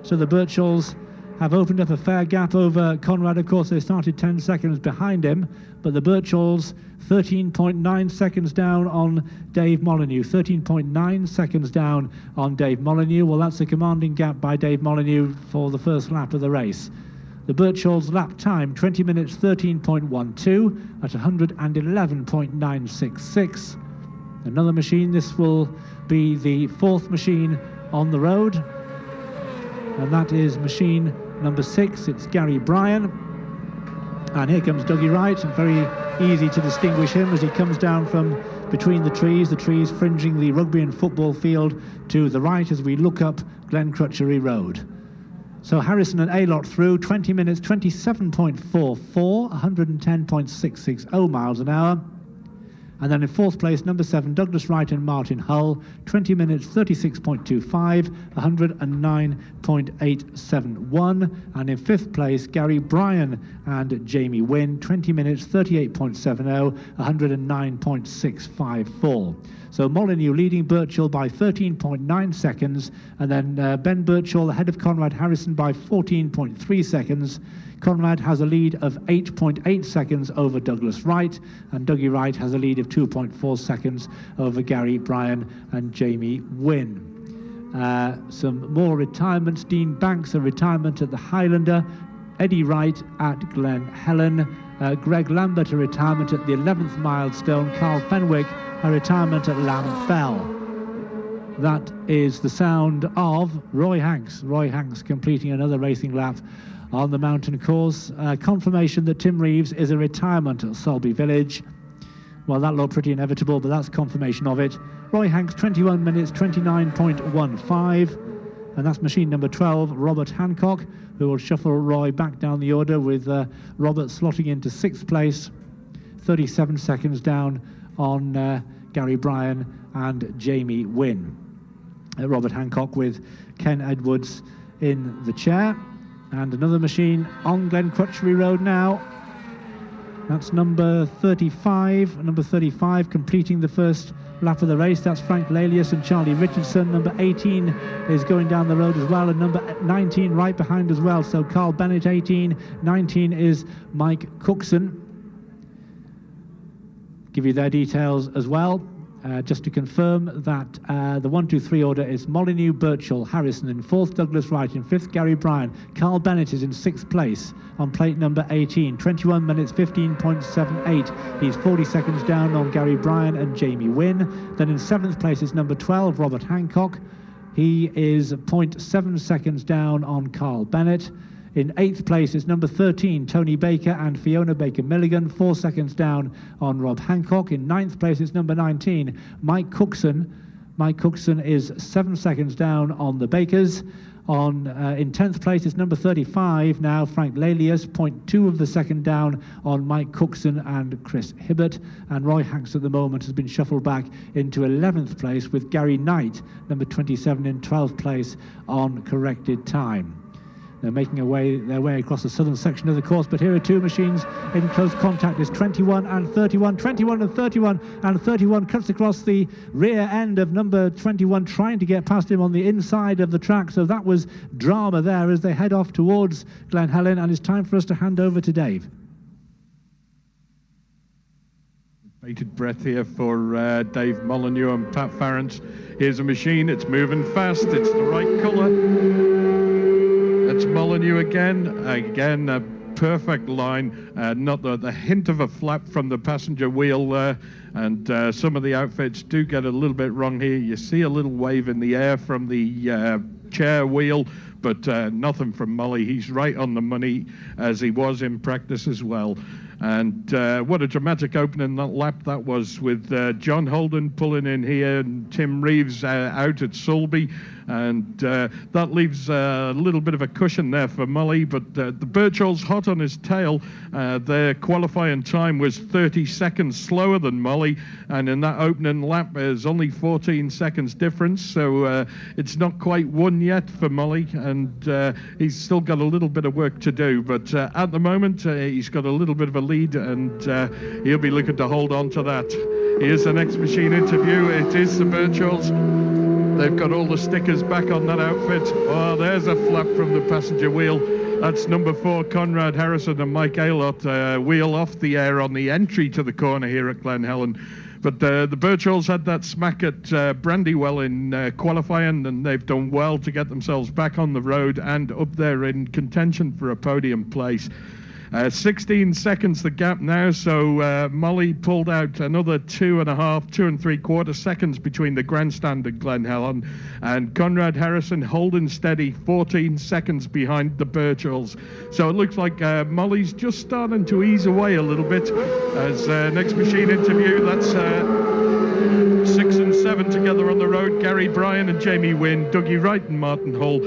So the Birchalls have opened up a fair gap over Conrad. Of course, they started 10 seconds behind him, but the Birchalls 13.9 seconds down on Dave Molyneux. 13.9 seconds down on Dave Molyneux. Well, that's a commanding gap by Dave Molyneux for the first lap of the race. The Birchalls' lap time, 20 minutes 13.12 at 111.966. Another machine. This will be the 4th machine on the road, and that is machine number 6. It's Gary Bryan, and here comes Dougie Wright, and very easy to distinguish him as he comes down from between the trees fringing the rugby and football field to the right as we look up Glen Crutchery Road. So Harrison and Aylott through, 20 minutes 27.44, 110.660 miles an hour. And then in 4th place, number 7, Douglas Wright and Martin Hull, 20 minutes 36.25, 109.871. And in 5th place, Gary Bryan and Jamie Wynn, 20 minutes 38.70, 109.654. So Molyneux leading Birchall by 13.9 seconds, and then Ben Birchall ahead of Conrad Harrison by 14.3 seconds. Conrad has a lead of 8.8 seconds over Douglas Wright, and Dougie Wright has a lead of 2.4 seconds over Gary Bryan and Jamie Wynn. Some more retirements. Dean Banks, a retirement at the Highlander. Eddie Wright at Glen Helen. Greg Lambert, a retirement at the 11th milestone. Carl Fenwick, a retirement at Lamb Fell. That is the sound of Roy Hanks. Roy Hanks completing another racing lap on the mountain course. Confirmation that Tim Reeves is a retirement at Sulby Village. Well, that looked pretty inevitable, but that's confirmation of it. Roy Hanks, 21 minutes 29.15, and that's machine number 12, Robert Hancock, who will shuffle Roy back down the order with Robert slotting into 6th place, 37 seconds down on Gary Bryan and Jamie Wynn. Robert Hancock with Ken Edwards in the chair. And another machine on Glen Crutchery Road now. That's number 35. Number 35 completing the first lap of the race. That's Frank Lalius and Charlie Richardson. Number 18 is going down the road as well, and number 19 right behind as well. So Carl Bennett 18, 19 is Mike Cookson. Give you their details as well. Just to confirm that the 1, 2, 3 order is Molyneux, Birchall, Harrison in 4th, Douglas Wright in 5th, Gary Bryan. Carl Bennett is in 6th place on plate number 18, 21 minutes 15.78. He's 40 seconds down on Gary Bryan and Jamie Wynn. Then in 7th place is number 12, Robert Hancock. He is 0.7 seconds down on Carl Bennett. In 8th place is number 13, Tony Baker and Fiona Baker-Milligan, 4 seconds down on Rob Hancock. In 9th place is number 19, Mike Cookson. Mike Cookson is 7 seconds down on the Bakers. In 10th place is number 35 now, Frank Lalius, 0.2 of the second down on Mike Cookson and Chris Hibbert. And Roy Hanks at the moment has been shuffled back into 11th place with Gary Knight, number 27, in 12th place on corrected time. They're making their way across the southern section of the course, but here are 2 machines in close contact. It's 21 and 31, 21 and 31, and 31 cuts across the rear end of number 21, trying to get past him on the inside of the track. So that was drama there as they head off towards Glen Helen, and it's time for us to hand over to Dave. Bated breath here for Dave Molyneux and Pat Farrance. Here's a machine, it's moving fast, it's the right colour. It's Molyneux again, a perfect line, not the hint of a flap from the passenger wheel there, and some of the outfits do get a little bit wrong here. You see a little wave in the air from the chair wheel, but nothing from Molly. He's right on the money, as he was in practice as well. And what a dramatic opening that lap that was, with John Holden pulling in here and Tim Reeves out at Sulby. and that leaves a little bit of a cushion there for Molly, but the Birchall's hot on his tail. Their qualifying time was 30 seconds slower than Molly, and in that opening lap there's only 14 seconds difference, so it's not quite won yet for Molly, and he's still got a little bit of work to do, but at the moment he's got a little bit of a lead, and he'll be looking to hold on to that. Here's the next machine interview. It is the Birchalls. They've got all the stickers back on that outfit. Oh, there's a flap from the passenger wheel. That's number 4, Conrad Harrison and Mike Aylott, wheel off the air on the entry to the corner here at Glen Helen. But the Birchalls had that smack at Brandywell in qualifying, and they've done well to get themselves back on the road and up there in contention for a podium place. 16 seconds the gap now, so Molly pulled out another 2 3/4 seconds between the grandstand and Glen Helen, and Conrad Harrison holding steady 14 seconds behind the Birchalls. So it looks like Molly's just starting to ease away a little bit. As next machine interview, that's 6 and 7 together on the road, Gary Bryan and Jamie Wynn, Dougie Wright and Martin Hull.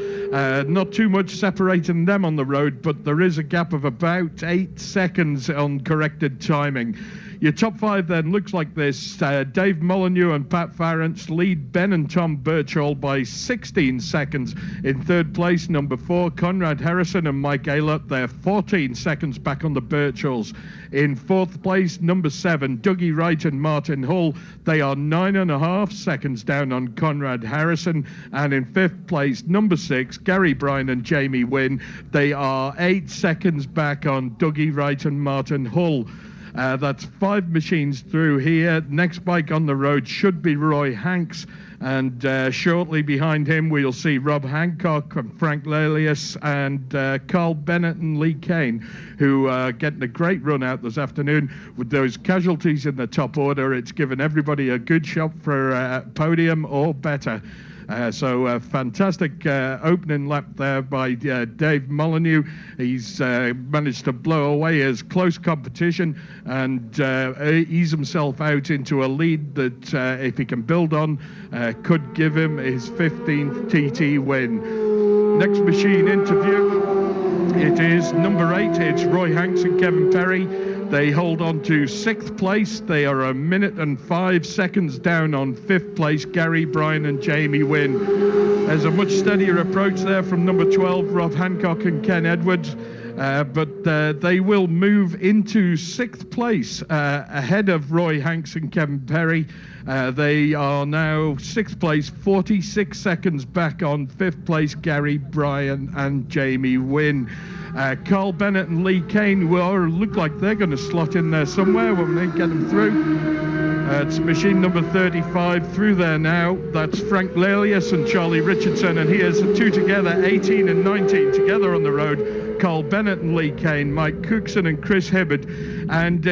Not too much separating them on the road, but there is a gap of about 8 seconds on corrected timing. Your top 5 then looks like this. Dave Molyneux and Pat Farrance lead Ben and Tom Birchall by 16 seconds. In third place, number 4, Conrad Harrison and Mike Aylott. They're 14 seconds back on the Birchalls. In fourth place, number 7, Dougie Wright and Martin Hull. They are 9.5 seconds down on Conrad Harrison. And in fifth place, number 6, Gary Bryan and Jamie Wynn. They are 8 seconds back on Dougie Wright and Martin Hull. That's 5 machines through here. Next bike on the road should be Roy Hanks, and shortly behind him we'll see Rob Hancock and Frank Lelius and Carl Bennett and Lee Kane, who are getting a great run out this afternoon. With those casualties in the top order, it's given everybody a good shot for a podium or better. So fantastic opening lap there by Dave Molyneux. He's managed to blow away his close competition and ease himself out into a lead that, if he can build on, could give him his 15th TT win. Next machine interview. It is number 8. It's Roy Hanks and Kevin Perry. They hold on to 6th place. They are 1 minute and 5 seconds down on 5th place, Gary Bryan and Jamie Wynn. There's a much steadier approach there from number 12, Rob Hancock and Ken Edwards. But they will move into 6th place ahead of Roy Hanks and Kevin Perry. They are now 6th place, 46 seconds back on 5th place, Gary Bryan and Jamie Wynn. Carl Bennett and Lee Kane will look like they're going to slot in there somewhere when they get them through. It's machine number 35 through there now. That's Frank Lelius and Charlie Richardson, and here's the two together, 18 and 19 together on the road. Carl Bennett and Lee Kane, Mike Cookson and Chris Hibbard, and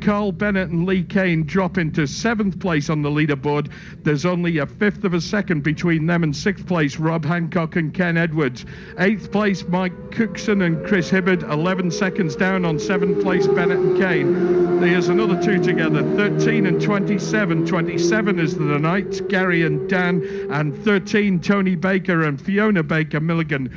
Carl Bennett and Lee Kane drop into 7th place on the leaderboard. There's only a 1/5 of a second between them and 6th place, Rob Hancock and Ken Edwards. 8th place, Mike Cookson and Chris Hibbard, 11 seconds down on 7th place, Bennett and Kane. There's another two together, 13 and 27. 27 is the Knights, Gary and Dan, and 13, Tony Baker and Fiona Baker Milligan.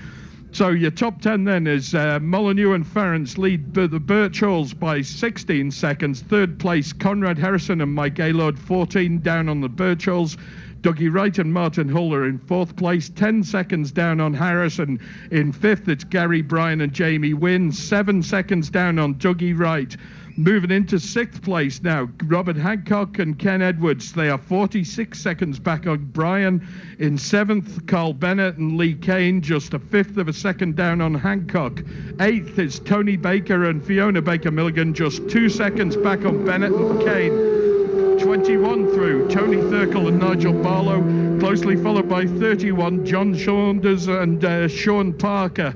So your top 10 then is Molyneux and Farrance lead the Birchalls by 16 seconds. 3rd place, Conrad Harrison and Mike Aylott, 14 down on the Birchalls. Dougie Wright and Martin Hull are in 4th place, 10 seconds down on Harrison. In 5th, it's Gary Bryan and Jamie Wynn, 7 seconds down on Dougie Wright. Moving into 6th place now, Robert Hancock and Ken Edwards. They are 46 seconds back on Bryan. In 7th, Carl Bennett and Lee Kane, just a 1/5 of a second down on Hancock. 8th is Tony Baker and Fiona Baker Milligan, just 2 seconds back on Bennett and Kane. 21 through, Tony Thurkel and Nigel Barlow, closely followed by 31, John Saunders and Sean Parker.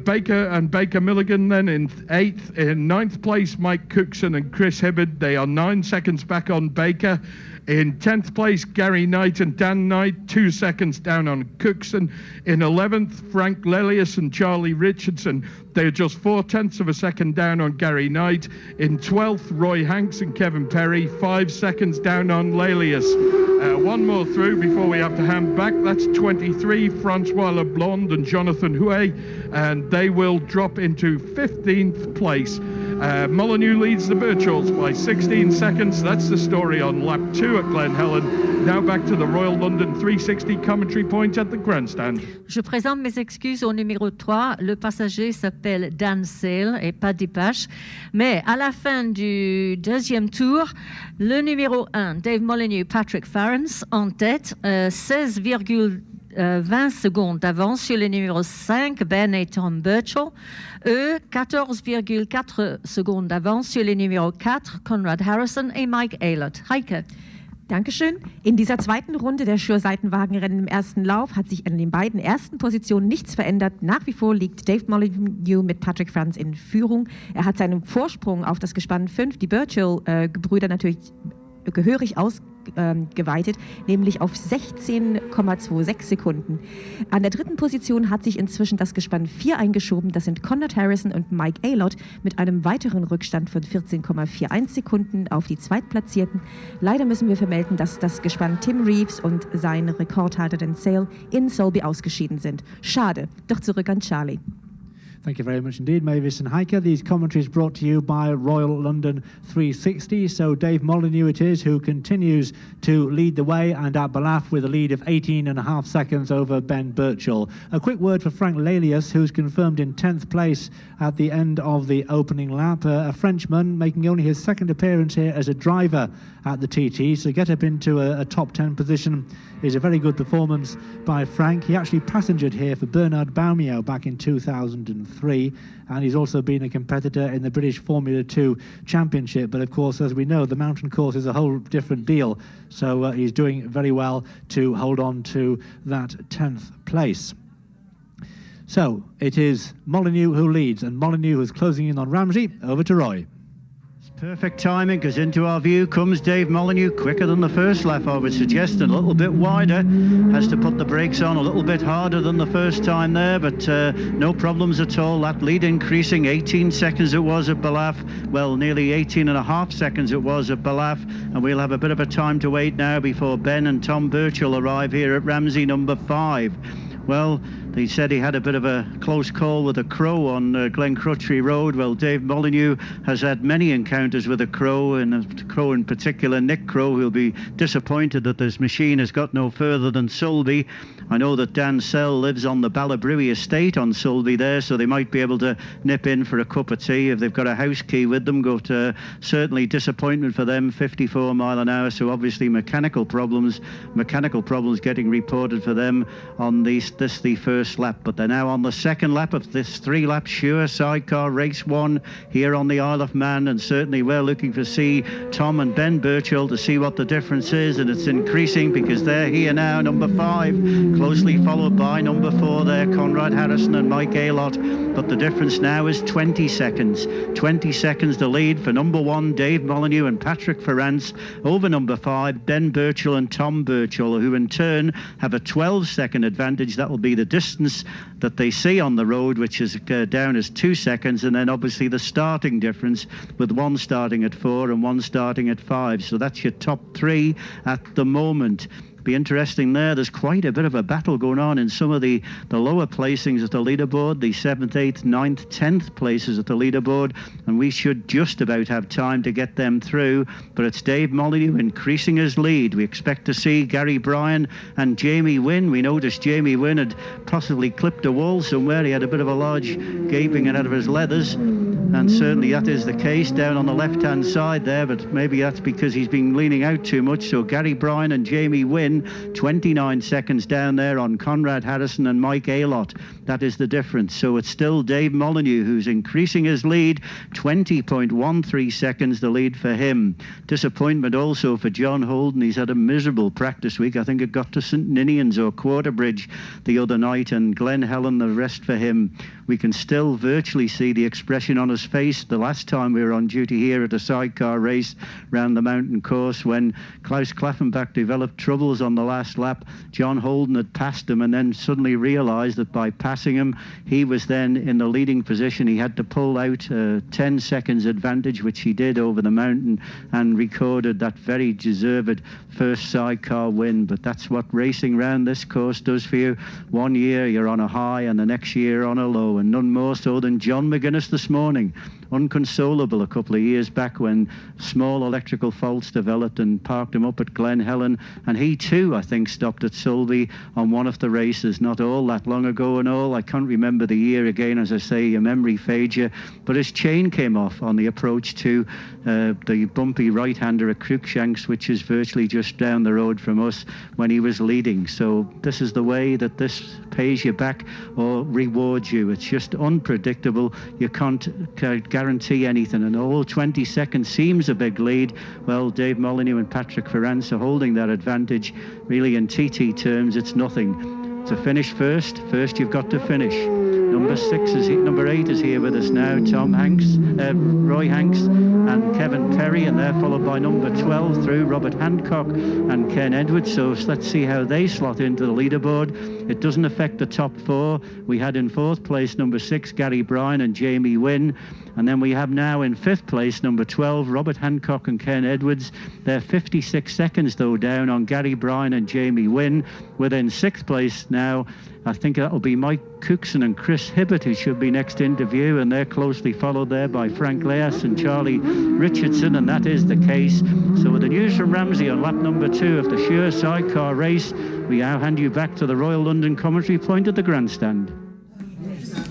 Baker and Baker Milligan then in 8th. In 9th place, Mike Cookson and Chris Hibbard. They are 9 seconds back on Baker. In 10th place, Gary Knight and Dan Knight, 2 seconds down on Cookson. In 11th, Frank Lelius and Charlie Richardson. They're just 0.4 of a second down on Gary Knight. In 12th, Roy Hanks and Kevin Perry, 5 seconds down on Lelius. One more through before we have to hand back. That's 23, Francois Leblond and Jonathan Huey, and they will drop into 15th place. Molyneux leads the Birchalls by 16 seconds. That's the story on lap 2 at Glen Helen. Now back to the Royal London 360 commentary point at the grandstand. Je présente mes excuses au numéro 3. Le passager s'appelle Dan Sale et pas Depache. Mais à la fin du deuxième tour, le numéro 1, Dave Molyneux, Patrick Farrance, en tête, 16,20 secondes d'avance sur le numéro 5, Ben et Tom Birchall. Eux, 14,4 secondes d'avance sur le numéro 4, Conrad Harrison et Mike Aylott. Heike. Dankeschön. In dieser zweiten Runde der Schür-Seitenwagenrennen im ersten Lauf hat sich an den beiden ersten Positionen nichts verändert. Nach wie vor liegt Dave Molyneux mit Patrick Farrance in Führung. Er hat seinen Vorsprung auf das Gespann 5, die Birchall-Gebrüder, natürlich gehörig ausgeweitet, nämlich auf 16,26 Sekunden. An der dritten Position hat sich inzwischen das Gespann 4 eingeschoben. Das sind Conrad Harrison und Mike Aylott mit einem weiteren Rückstand von 14,41 Sekunden auf die Zweitplatzierten. Leider müssen wir vermelden, dass das Gespann Tim Reeves und sein Rekordhalter Dan Sale in Selby ausgeschieden sind. Schade, doch zurück an Charlie. Thank you very much indeed, Mavis and Heike. These commentaries brought to you by Royal London 360. So Dave Molyneux it is who continues to lead the way, and at Balaf with a lead of 18.5 seconds over Ben Birchall. A quick word for Frank Lelius, who's confirmed in 10th place at the end of the opening lap. A Frenchman making only his second appearance here as a driver at the TT, so get up into a top 10 position is a very good performance by Frank. He actually passengered here for Bernard Baumio back in 2003, and he's also been a competitor in the British Formula 2 Championship. But of course, as we know, the mountain course is a whole different deal, so he's doing very well to hold on to that 10th place. So it is Molyneux who leads, and Molyneux who's closing in on Ramsey. Over to Roy. Perfect timing, because into our view comes Dave Molyneux, quicker than the first lap, I would suggest, and a little bit wider. Has to put the brakes on a little bit harder than the first time there, but no problems at all. That lead increasing, 18 seconds it was at Balaf, well, nearly 18.5 seconds it was at Balaf, and we'll have a bit of a time to wait now before Ben and Tom Birchall arrive here at Ramsey number 5. Well, they said he had a bit of a close call with a crow on Glen Crutchley Road. Well, Dave Molyneux has had many encounters with a crow, and a crow in particular, Nick Crow, who'll be disappointed that this machine has got no further than Sulby. I know that Dan Sell lives on the Ballabrewy estate on Sulby there, so they might be able to nip in for a cup of tea if they've got a house key with them. Certainly disappointment for them, 54 mile an hour, so obviously mechanical problems getting reported for them on the first lap. But they're now on the second lap of this 3-lap Sure Sidecar Race 1 here on the Isle of Man, and certainly we're looking to see Tom and Ben Birchall to see what the difference is, and it's increasing because they're here now, number 5, closely followed by number 4 there, Conrad Harrison and Mike Aylott. But the difference now is 20 seconds. 20 seconds to lead for number 1, Dave Molyneux and Patrick Farrance, over number 5, Ben Birchall and Tom Birchall, who in turn have a 12-second advantage. That will be the distance that they see on the road, which is down as 2 seconds, and then obviously the starting difference, with one starting at 4 and one starting at 5. So that's your top 3 at the moment. Be interesting there. There's quite a bit of a battle going on in some of the lower placings at the leaderboard, the 7th, 8th, 9th, 10th places at the leaderboard, and we should just about have time to get them through. But it's Dave Molyneux increasing his lead. We expect to see Gary Bryan and Jamie Wynn. We noticed Jamie Wynn had possibly clipped a wall somewhere. He had a bit of a large gaping out of his leathers, and certainly that is the case down on the left-hand side there, but maybe that's because he's been leaning out too much. So Gary Bryan and Jamie Wynn, 29 seconds down there on Conrad Harrison and Mike Aylott. That is the difference. So it's still Dave Molyneux who's increasing his lead, 20.13 seconds the lead for him. Disappointment also for John Holden. He's had a miserable practice week. I think it got to St Ninians or Quarterbridge the other night, and Glen Helen the rest for him. we can still virtually see the expression on his face the last time we were on duty here at a sidecar race round the mountain course when Klaus Klaffenbach developed troubles on the last lap. John Holden had passed him and then suddenly realised that by passing him, he was then in the leading position. He had to pull out 10 seconds advantage, which he did over the mountain, and recorded that very deserved first sidecar win. But that's what racing round this course does for you. One year you're on a high and the next year on a low, and none more so than John McGuinness this morning. Unconsolable a couple of years back when small electrical faults developed and parked him up at Glen Helen, and he too, I think, stopped at Sulby on one of the races not all that long ago and all. I can't remember the year again, as I say, your memory fades you, but his chain came off on the approach to the bumpy right-hander at Cruikshanks, which is virtually just down the road from us, when he was leading. So this is the way that this pays you back or rewards you. It's just unpredictable. You can't guarantee anything, and although 20 seconds seems a big lead, well, Dave Molyneux and Patrick Ferrance are holding that advantage. Really, in TT terms, it's nothing. To finish first you've got to finish. Number 8 is here with us now, Tom Hanks, Roy Hanks and Kevin Perry, and they're followed by number 12 through Robert Hancock and Ken Edwards. So let's see how they slot into the leaderboard. It doesn't affect the top 4. We had in 4th place number 6 Gary Bryan and Jamie Wynn, and then we have now in 5th place number 12 Robert Hancock and Ken Edwards. They're 56 seconds though down on Gary Bryan and Jamie Wynn. Within 6th place now, I think that'll be Mike Cookson and Chris Hibbert, who should be next to interview, and they're closely followed there by Frank Leas and Charlie Richardson, and that is the case. So with the news from Ramsey on lap number 2 of the Sure sidecar race, we now hand you back to the Royal London commentary point at the grandstand.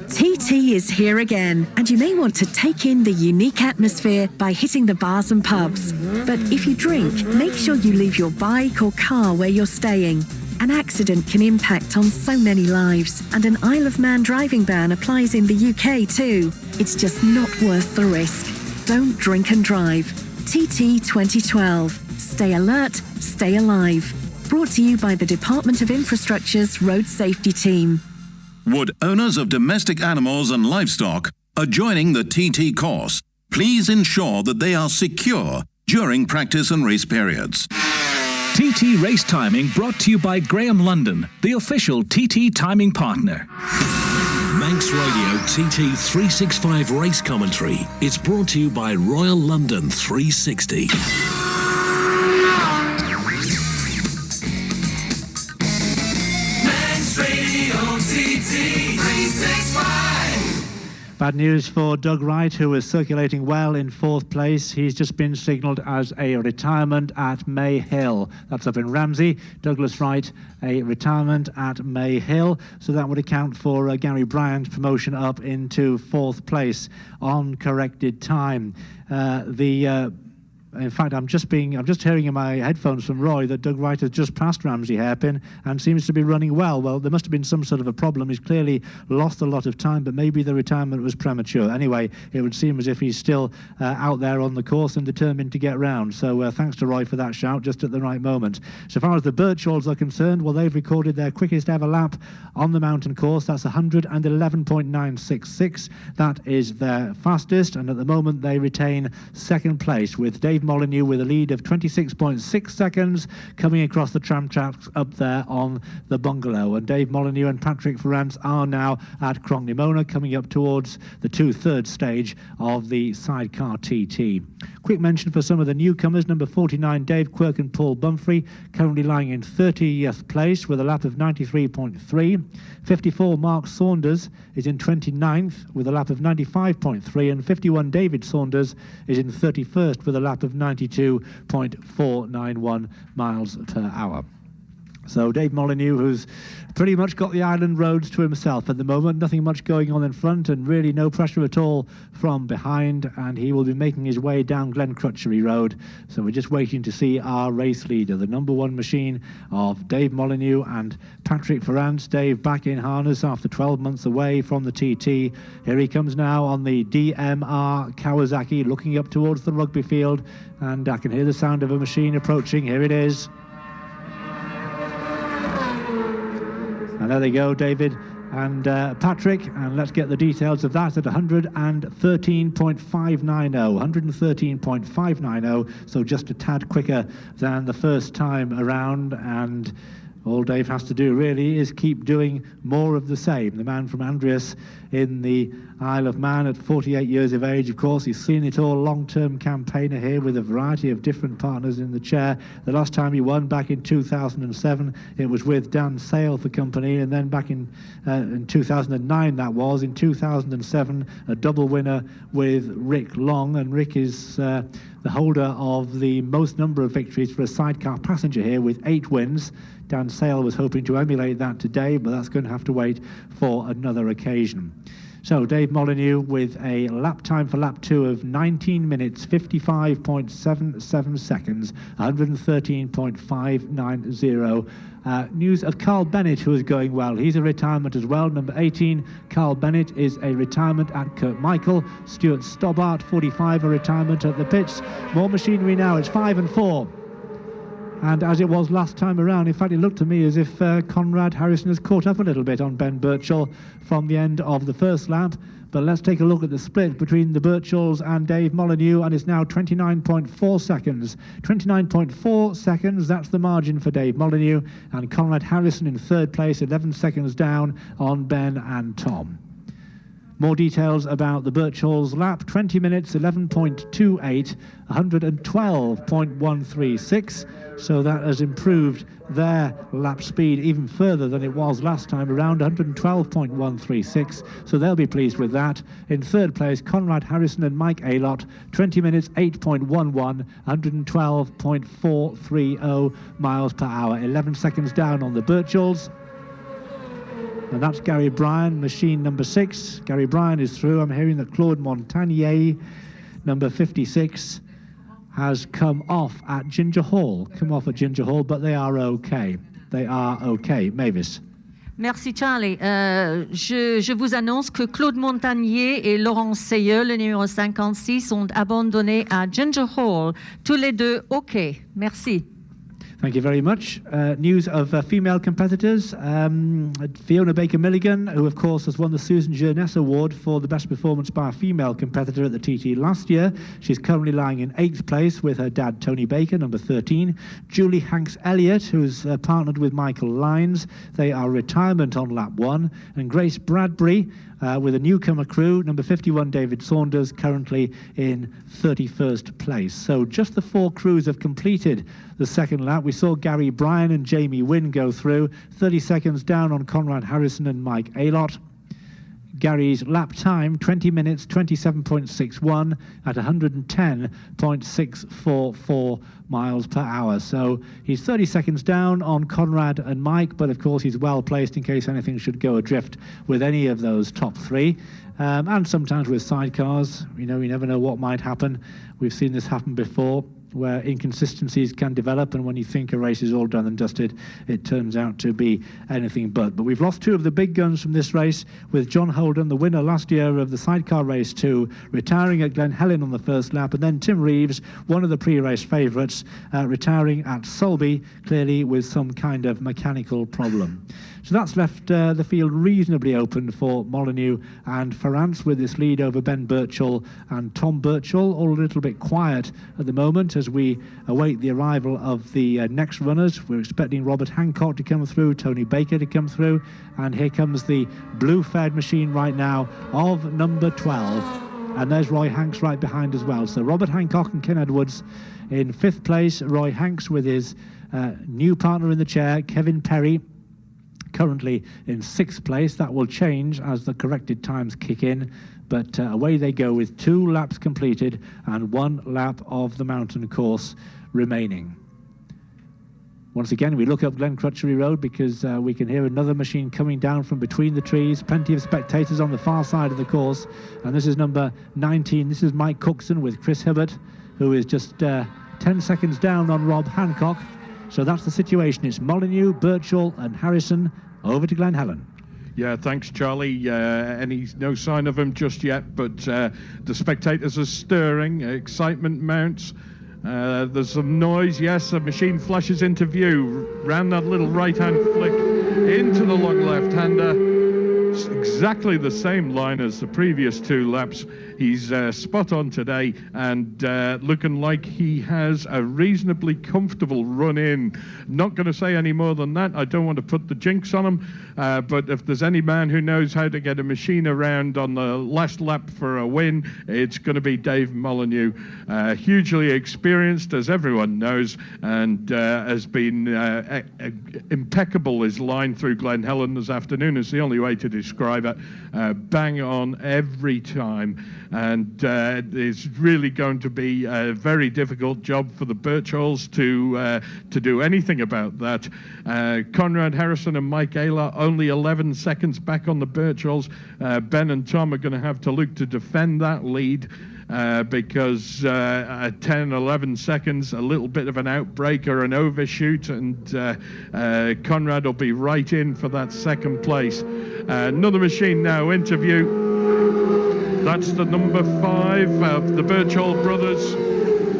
TT is here again, and you may want to take in the unique atmosphere by hitting the bars and pubs. But if you drink, make sure you leave your bike or car where you're staying. An accident can impact on so many lives, and an Isle of Man driving ban applies in the UK too. It's just not worth the risk. Don't drink and drive. TT 2012. Stay alert, stay alive. Brought to you by the Department of Infrastructure's Road Safety Team. Would owners of domestic animals and livestock adjoining the TT course please ensure that they are secure during practice and race periods? TT Race Timing brought to you by Graham London, the official TT timing partner. Manx Radio TT 365 Race Commentary. It's brought to you by Royal London 360. Manx Radio TT 365. Bad news for Doug Wright, who was circulating well in 4th place. He's just been signalled as a retirement at May Hill. That's up in Ramsey. Douglas Wright, a retirement at May Hill. So that would account for Gary Bryant's promotion up into 4th place on corrected time. In fact, I'm just hearing in my headphones from Roy that Doug Wright has just passed Ramsey hairpin and seems to be running well. Well, there must have been some sort of a problem. He's clearly lost a lot of time, but maybe the retirement was premature. Anyway, it would seem as if he's still out there on the course and determined to get round. So thanks to Roy for that shout, just at the right moment. So far as the Birchalls are concerned, well, they've recorded their quickest ever lap on the mountain course. That's 111.966. That is their fastest, and at the moment they retain 2nd place, with Dave Molyneux with a lead of 26.6 seconds coming across the tram tracks up there on the bungalow. And Dave Molyneux and Patrick Ferrance are now at Crockney-Mona, coming up towards the 2/3 stage of the sidecar TT. Quick mention for some of the newcomers: number 49 Dave Quirk and Paul Bumfrey, currently lying in 30th place with a lap of 93.3. 54 Mark Saunders is in 29th with a lap of 95.3, and 51 David Saunders is in 31st with a lap of 92.491 miles per hour. So Dave Molyneux, who's pretty much got the island roads to himself at the moment, nothing much going on in front and really no pressure at all from behind, and he will be making his way down Glen Crutchery Road. So we're just waiting to see our race leader, the number 1 machine of Dave Molyneux and Patrick Ferrance. Dave back in harness after 12 months away from the TT. Here he comes now on the DMR Kawasaki, looking up towards the rugby field, and I can hear the sound of a machine approaching. Here it is. And there they go, David and Patrick, and let's get the details of that at 113.590, so just a tad quicker than the first time around, and all Dave has to do really is keep doing more of the same. The man from Andreas in the Isle of Man at 48 years of age, of course, he's seen it all, long-term campaigner here with a variety of different partners in the chair. The last time he won back in 2007, it was with Dan Sale for company, and then back in 2009 that was. In 2007, a double winner with Rick Long, and Rick is the holder of the most number of victories for a sidecar passenger here with 8 wins. Dan Sale was hoping to emulate that today, but that's going to have to wait for another occasion. So Dave Molyneux with a lap time for lap 2 of 19 minutes 55.77 seconds, 113.590. News of Carl Bennett, who is going well. He's a retirement as well. Number 18, Carl Bennett, is a retirement at Kirkmichael. Stuart Stobbart, 45, a retirement at the pits. More machinery now. It's 5 and 4. And as it was last time around, in fact, it looked to me as if Conrad Harrison has caught up a little bit on Ben Birchall from the end of the first lap. But let's take a look at the split between the Birchalls and Dave Molyneux, and it's now 29.4 seconds. 29.4 seconds, that's the margin for Dave Molyneux, and Conrad Harrison in third place, 11 seconds down on Ben and Tom. More details about the Birchalls lap: 20 minutes 11.28, 112.136. So that has improved their lap speed even further than it was last time around, 112.136. So they'll be pleased with that. In third place, Conrad Harrison and Mike Aylott, 20 minutes 8.11, 112.430 miles per hour. 11 seconds down on the Birchalls. And that's Gary Bryan, machine number 6. Gary Bryan is through. I'm hearing that Claude Montagnier, number 56, has come off at Ginger Hall. But they are okay. They are okay. Mavis. Merci Charlie. Je vous annonce que Claude Montagnier et Laurent Seyeux, le numéro 56, sont abandonnés à Ginger Hall. Tous les deux OK. Merci. Thank you very much. News of female competitors. Fiona Baker-Milligan, who of course has won the Susan Jeunesse Award for the best performance by a female competitor at the TT last year. She's currently lying in 8th place with her dad Tony Baker, number 13. Julie Hanks-Elliott, who's partnered with Michael Lyons. They are retirement on lap 1. And Grace Bradbury, with a newcomer crew, number 51 David Saunders, currently in 31st place. So just the 4 crews have completed the second lap. We saw Gary Bryan and Jamie Wynn go through, 30 seconds down on Conrad Harrison and Mike Aylott. Gary's lap time, 20 minutes 27.61 at 110.644 miles per hour. So he's 30 seconds down on Conrad and Mike, but of course he's well placed in case anything should go adrift with any of those top 3. And sometimes with sidecars, you never know what might happen. We've seen this happen before, where inconsistencies can develop, and when you think a race is all done and dusted, it turns out to be anything but. But we've lost 2 of the big guns from this race, with John Holden, the winner last year of the sidecar race 2, retiring at Glen Helen on the first lap, and then Tim Reeves, one of the pre-race favourites, retiring at Sulby, clearly with some kind of mechanical problem. So that's left the field reasonably open for Molyneux and Ferrance, with this lead over Ben Birchall and Tom Birchall. All a little bit quiet at the moment as we await the arrival of the next runners. We're expecting Robert Hancock to come through, Tony Baker to come through, and here comes the blue-fed machine right now of number 12. And there's Roy Hanks right behind as well. So Robert Hancock and Ken Edwards in 5th place. Roy Hanks with his new partner in the chair, Kevin Perry, currently in 6th place. That will change as the corrected times kick in, but away they go with 2 laps completed and 1 lap of the mountain course remaining. Once again, we look up Glen Crutchery Road because we can hear another machine coming down from between the trees. Plenty of spectators on the far side of the course, and this is number 19. This is Mike Cookson with Chris Hibbert, who is just 10 seconds down on Rob Hancock. So that's the situation. It's Molyneux, Birchall and Harrison over to Glen Helen. Yeah, thanks, Charlie. No sign of him just yet, but the spectators are stirring. Excitement mounts. There's some noise. Yes, a machine flashes into view. Round that little right-hand flick into the long left-hander. exactly the same line as the previous 2 laps. He's spot on today and looking like he has a reasonably comfortable run in. Not going to say any more than that. I don't want to put the jinx on him, but if there's any man who knows how to get a machine around on the last lap for a win, it's going to be Dave Molyneux. Hugely experienced, as everyone knows, and has been impeccable. His line through Glen Helen this afternoon is the only way to describe it. Bang on every time. And it's really going to be a very difficult job for the Birchalls to do anything about that. Conrad Harrison and Mike Ayler only 11 seconds back on the Birchalls. Ben and Tom are going to have to look to defend that lead. Because at 10, 11 seconds, a little bit of an outbreak or an overshoot, and Conrad will be right in for that second place. Another machine now, interview. That's the number 5 of the Birchall brothers.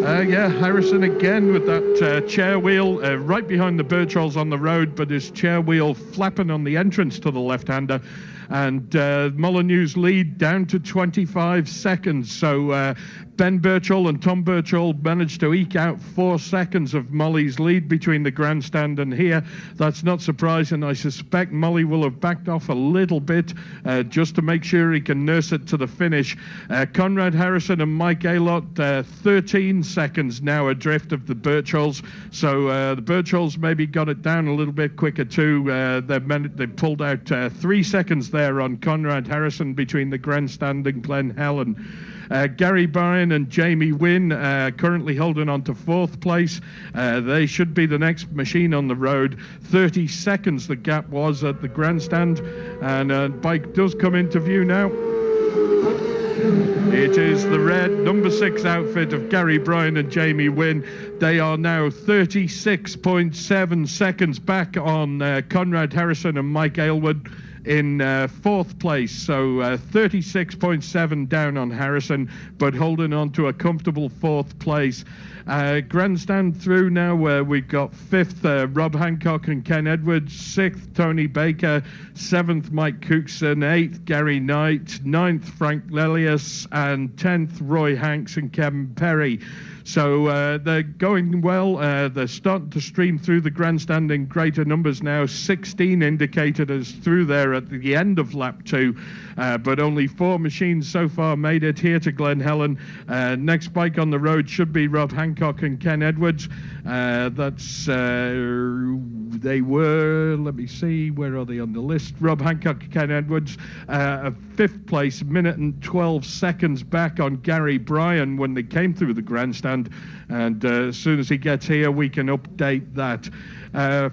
Harrison again with that chair wheel right behind the Birchalls on the road, but his chair wheel flapping on the entrance to the left-hander. And Molyneux's lead down to 25 seconds. So Ben Birchall and Tom Birchall managed to eke out 4 seconds of Molly's lead between the grandstand and here. That's not surprising. I suspect Molly will have backed off a little bit just to make sure he can nurse it to the finish. Conrad Harrison and Mike Aylott, 13 seconds now adrift of the Birchalls. So the Birchalls maybe got it down a little bit quicker too. They pulled out 3 seconds there on Conrad Harrison between the grandstand and Glen Helen. Gary Bryan and Jamie Wynn currently holding on to 4th place. They should be the next machine on the road. 30 seconds the gap was at the grandstand, and bike does come into view now. It is the red number 6 outfit of Gary Bryan and Jamie Wynn. They are now 36.7 seconds back on Conrad Harrison and Mike Aylward in 4th place, so 36.7 down on Harrison, but holding on to a comfortable 4th place. Grandstand through now, where we've got 5th Rob Hancock and Ken Edwards, 6th Tony Baker, 7th Mike Cookson, 8th Gary Knight, 9th Frank Lelius, and 10th Roy Hanks and Kevin Perry. So they're going well. They're starting to stream through the grandstand in greater numbers now. 16 indicated as through there at the end of lap 2, but only 4 machines so far made it here to Glen Helen. Next bike on the road should be Rob Hancock and Ken Edwards. They were, let me see, where are they on the list? Rob Hancock and Ken Edwards, 5th place, minute and 12 seconds back on Gary Bryan when they came through the grandstand. And as soon as he gets here, we can update that.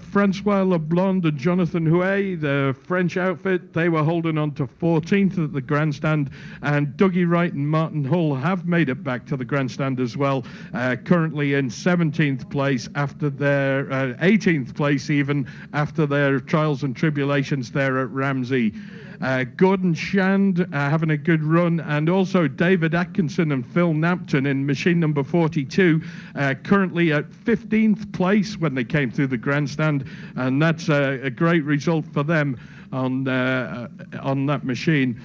Francois Leblond and Jonathan Houet, the French outfit, they were holding on to 14th at the grandstand, and Dougie Wright and Martin Hull have made it back to the grandstand as well, currently in 17th place after their 18th place even after their trials and tribulations there at Ramsey. Gordon Shand having a good run, and also David Atkinson and Phil Napton in machine number 42, currently at 15th place when they came through the grandstand, and that's a great result for them on that machine.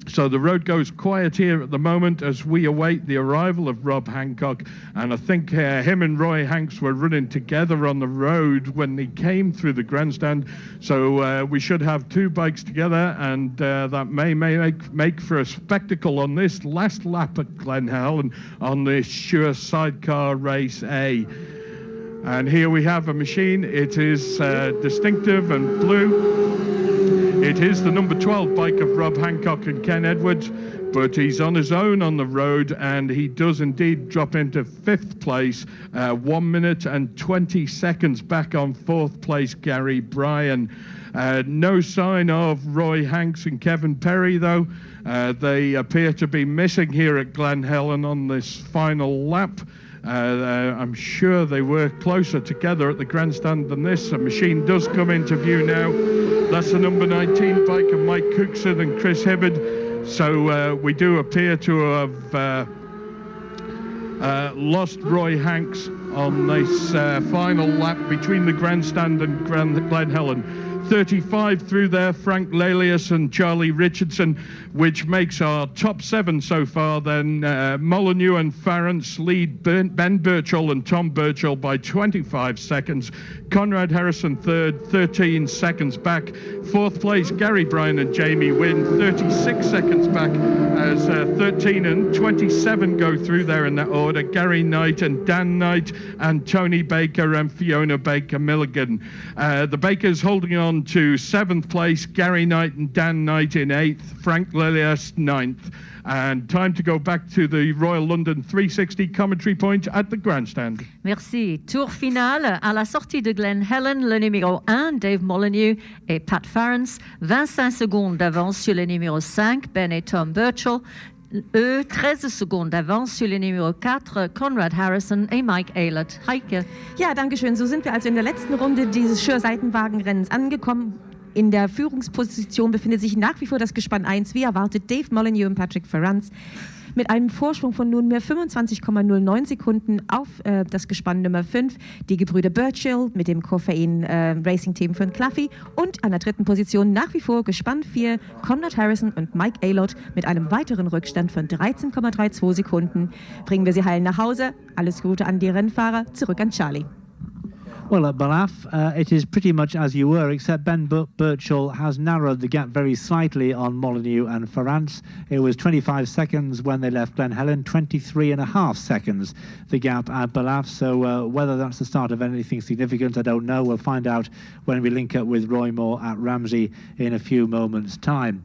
So the road goes quiet here at the moment as we await the arrival of Rob Hancock, and I think him and Roy Hanks were running together on the road when they came through the grandstand, so we should have 2 bikes together, and that may make for a spectacle on this last lap at Glen Helen on the Sure Sidecar Race A. And here we have a machine. It is distinctive and blue. It is the number 12 bike of Rob Hancock and Ken Edwards, but he's on his own on the road, and he does indeed drop into 5th place, 1 minute and 20 seconds back on 4th place Gary Bryan. No sign of Roy Hanks and Kevin Perry, though. They appear to be missing here at Glen Helen on this final lap. I'm sure they were closer together at the grandstand than this. A machine does come into view now. That's the number 19 bike of Mike Cookson and Chris Hibbard. So we do appear to have lost Roy Hanks on this final lap between the grandstand and Glen Helen. 35 through there, Frank Lelius and Charlie Richardson, which makes our top 7 so far. Then Molyneux and Farrance lead Ben Birchall and Tom Birchall by 25 seconds. Conrad Harrison third, 13 seconds back. Fourth place, Gary Bryan and Jamie Wynn, 36 seconds back as 13 and 27 go through there in that order. Gary Knight and Dan Knight and Tony Baker and Fiona Baker Milligan. The Bakers holding on to 7th place, Gary Knight and Dan Knight in 8th, Frank Lelias 9th. And time to go back to the Royal London 360 commentary point at the grandstand. Merci. Tour final. À la sortie de Glen Helen, le numéro 1, Dave Molyneux et Pat Farrance, 25 secondes d'avance sur le numéro 5, Ben et Tom Birchall. 13 secondes d'avance sur le numéro 4, Conrad Harrison et Mike Aylott. Heike. Ja, danke schön. So sind wir also in der letzten Runde dieses Schür-Seitenwagenrennens angekommen. In der Führungsposition befindet sich nach wie vor das Gespann 1, wie erwartet, Dave Molyneux und Patrick Farrance mit einem Vorsprung von nunmehr 25,09 Sekunden auf das Gespann Nummer 5, die Gebrüder Birchall mit dem Koffein Racing Team von Cluffy, und an der 3. Position nach wie vor Gespann 4, Conrad Harrison und Mike Aylott mit einem weiteren Rückstand von 13,32 Sekunden. Bringen wir sie heil nach Hause. Alles Gute an die Rennfahrer. Zurück an Charlie. Well, at Balaf, it is pretty much as you were, except Ben Birchall has narrowed the gap very slightly on Molyneux and Farrance. It was 25 seconds when they left Glen Helen, 23.5 seconds the gap at Balaf. So whether that's the start of anything significant, I don't know. We'll find out when we link up with Roy Moore at Ramsey in a few moments' time.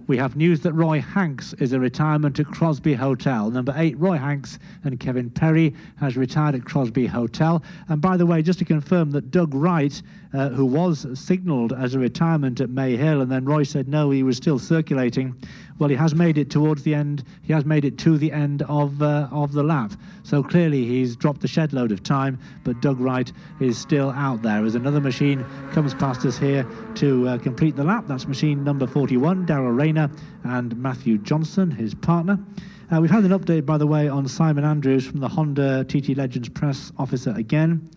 We have news that Roy Hanks is a retirement at Crosby Hotel. Number 8, Roy Hanks and Kevin Perry has retired at Crosby Hotel. And by the way, just to confirm that Doug Wright, who was signalled as a retirement at May Hill, and then Roy said no, he was still circulating. Well, he has made it towards the end. He has made it to the end of the lap. So clearly he's dropped a shed load of time, but Doug Wright is still out there as another machine comes past us here to complete the lap. That's machine number 41, Darrell Rayner and Matthew Johnson, his partner. We've had an update, by the way, on Simon Andrews from the Honda TT Legends press officer again.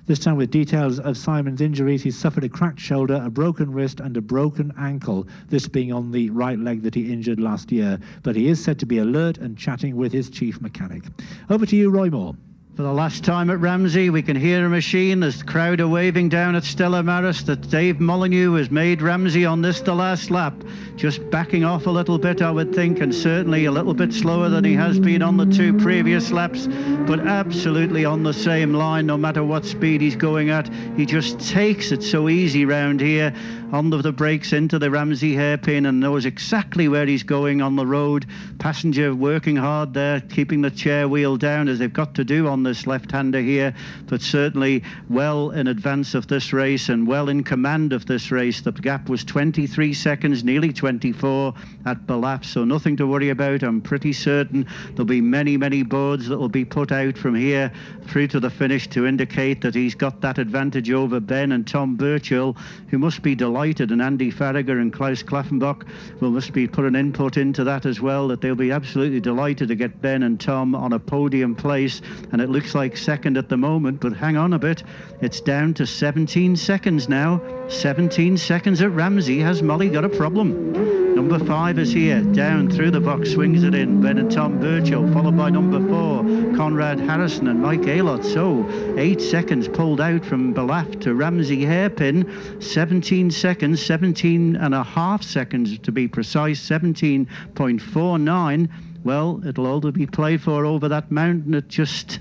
This time with details of Simon's injuries. He's suffered a cracked shoulder, a broken wrist and a broken ankle, this being on the right leg that he injured last year. But he is said to be alert and chatting with his chief mechanic. Over to you, Roy Moore. For the last time at Ramsey, we can hear a machine as the crowd are waving down at Stella Maris that Dave Molyneux has made Ramsey on this the last lap. Just backing off a little bit, I would think, and certainly a little bit slower than he has been on the 2 previous laps, but absolutely on the same line no matter what speed he's going at. He just takes it so easy round here on the brakes into the Ramsey hairpin and knows exactly where he's going on the road. Passenger working hard there, keeping the chair wheel down as they've got to do on this left-hander here, but certainly well in advance of this race and well in command of this race. The gap was 23 seconds, nearly 24 at Balaf, so nothing to worry about. I'm pretty certain there'll be many boards that will be put out from here through to the finish to indicate that he's got that advantage over Ben and Tom Birchall, who must be delighted, and Andy Farragher and Klaus Klaffenbach will must be put an input into that as well, that they'll be absolutely delighted to get Ben and Tom on a podium place. And it looks like second at the moment, but hang on a bit, it's down to 17 seconds now. 17 seconds at Ramsey. Has Molly got a problem? Number 5 is here, down through the box, swings it in, Ben and Tom Birchall, followed by number 4, Conrad Harrison and Mike Aylott. So 8 seconds pulled out from Balaf to Ramsey hairpin. 17 seconds, 17.5 seconds to be precise, 17.49. Well, it'll all be played for over that mountain. It just,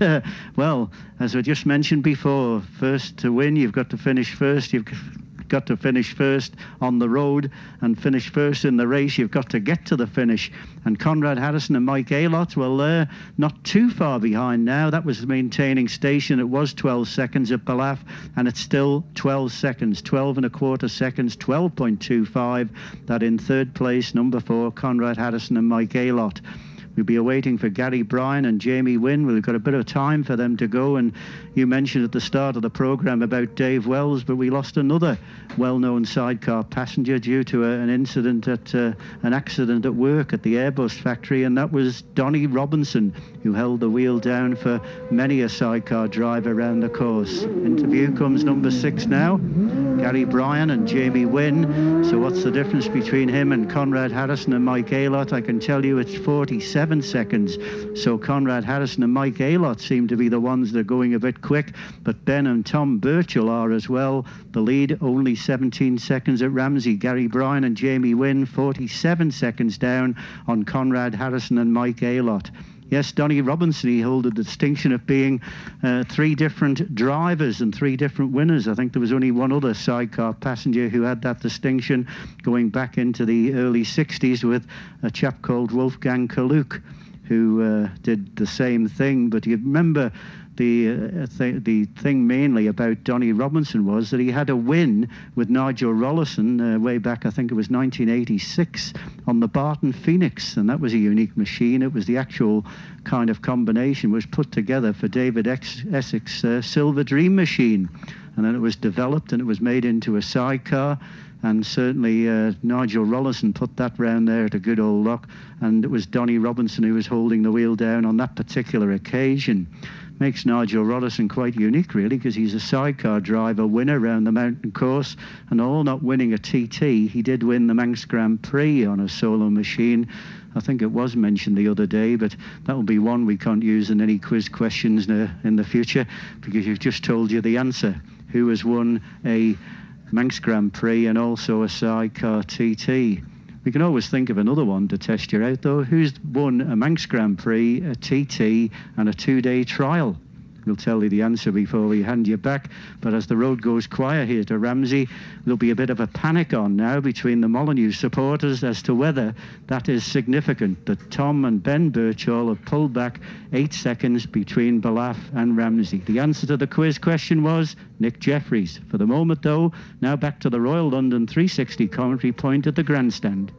well, as I just mentioned before, first to win, you've got to finish first. You've got to finish first on the road and finish first in the race. You've got to get to the finish. And Conrad Harrison and Mike Aylott, well, they're not too far behind now. That was maintaining station. It was 12 seconds at Balaf, and it's still 12 seconds, 12.25 seconds, 12.25. That in third place, number 4, Conrad Harrison and Mike Aylott. We'll be awaiting for Gary Bryan and Jamie Wynn. We've got a bit of time for them to go. And you mentioned at the start of the programme about Dave Wells, but we lost another well-known sidecar passenger due to an incident at an accident at work at the Airbus factory, and that was Donnie Robinson, who held the wheel down for many a sidecar drive around the course. Into view comes number 6 now. Gary Bryan and Jamie Wynn. So what's the difference between him and Conrad Harrison and Mike Aylott? I can tell you it's 47 seconds. So Conrad Harrison and Mike Aylott seem to be the ones that are going a bit quick, but Ben and Tom Birchall are as well. The lead only 17 seconds at Ramsey. Gary Bryan and Jamie Wynn 47 seconds down on Conrad Harrison and Mike Aylott. Yes, Donnie Robinson, he held the distinction of being 3 different drivers and 3 different winners. I think there was only one other sidecar passenger who had that distinction, going back into the early 60s with a chap called Wolfgang Kaluk, who did the same thing. But you remember the thing mainly about Donnie Robinson was that he had a win with Nigel Rollison way back, I think it was 1986, on the Barton Phoenix, and that was a unique machine. It was the actual kind of combination was put together for David Essex Silver Dream machine, and then it was developed and it was made into a sidecar. And certainly Nigel Rollison put that round there at a good old lock, and it was Donnie Robinson who was holding the wheel down on that particular occasion. Makes Nigel Rollison quite unique, really, because he's a sidecar driver, winner around the mountain course, and all not winning a TT. He did win the Manx Grand Prix on a solo machine. I think it was mentioned the other day, but that will be one we can't use in any quiz questions in the future, because you've just told you the answer. Who has won a Manx Grand Prix and also a sidecar TT? We can always think of another one to test you out, though. Who's won a Manx Grand Prix, a TT, and a 2-day trial? We'll tell you the answer before we hand you back. But as the road goes quiet here to Ramsey, there'll be a bit of a panic on now between the Molyneux supporters as to whether that is significant, that Tom and Ben Birchall have pulled back 8 seconds between Balaf and Ramsey. The answer to the quiz question was Nick Jeffries. For the moment, though, now back to the Royal London 360 commentary point at the grandstand.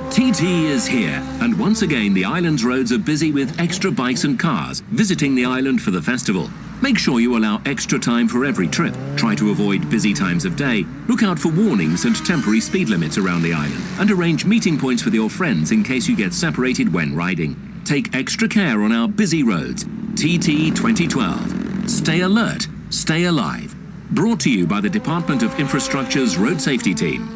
TT is here, and once again the island's roads are busy with extra bikes and cars visiting the island for the festival. Make sure you allow extra time for every trip. Try to avoid busy times of day. Look out for warnings and temporary speed limits around the island, and arrange meeting points with your friends in case you get separated when riding. Take extra care on our busy roads. TT 2012. Stay alert, stay alive. Brought to you by the Department of Infrastructure's Road Safety Team.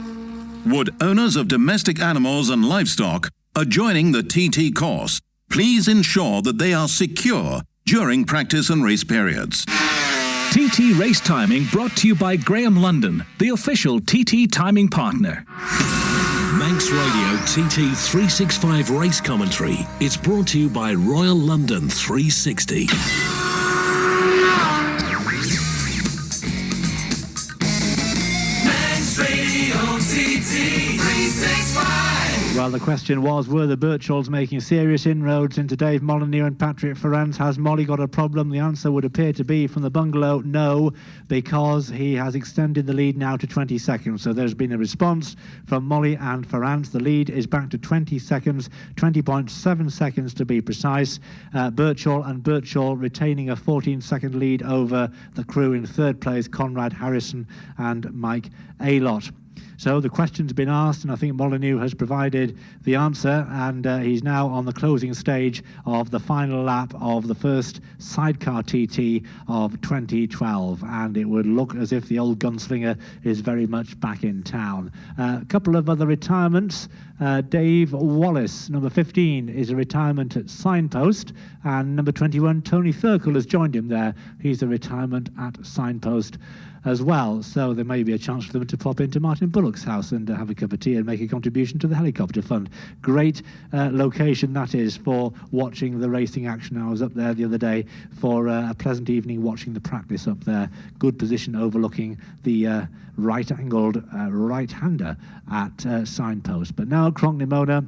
Would owners of domestic animals and livestock adjoining the TT course please ensure that they are secure during practice and race periods? TT Race Timing brought to you by Graham London, the official TT timing partner. Manx Radio TT 365 race commentary. It's brought to you by Royal London 360. Well, the question was, were the Birchalls making serious inroads into Dave Molyneux and Patrick Ferrand? Has Molly got a problem? The answer would appear to be from the bungalow, no, because he has extended the lead now to 20 seconds. So there's been a response from Molly and Ferrand. The lead is back to 20 seconds, 20.7 seconds to be precise. Birchall and Birchall retaining a 14-second lead over the crew in third place, Conrad Harrison and Mike Aylott. So the question's been asked, and I think Molyneux has provided the answer, and he's now on the closing stage of the final lap of the first sidecar TT of 2012, and it would look as if the old gunslinger is very much back in town. A couple of other retirements. Dave Wallace, number 15, is a retirement at Signpost, and number 21, Tony Thurkel, has joined him there. He's a retirement at Signpost as well, so there may be a chance for them to pop into Martin Bullock's house and have a cup of tea and make a contribution to the helicopter fund. Great location that is for watching the racing action. I was up there the other day for a pleasant evening watching the practice up there. Good position overlooking the right-angled right-hander at Signpost. But now Cronknimona,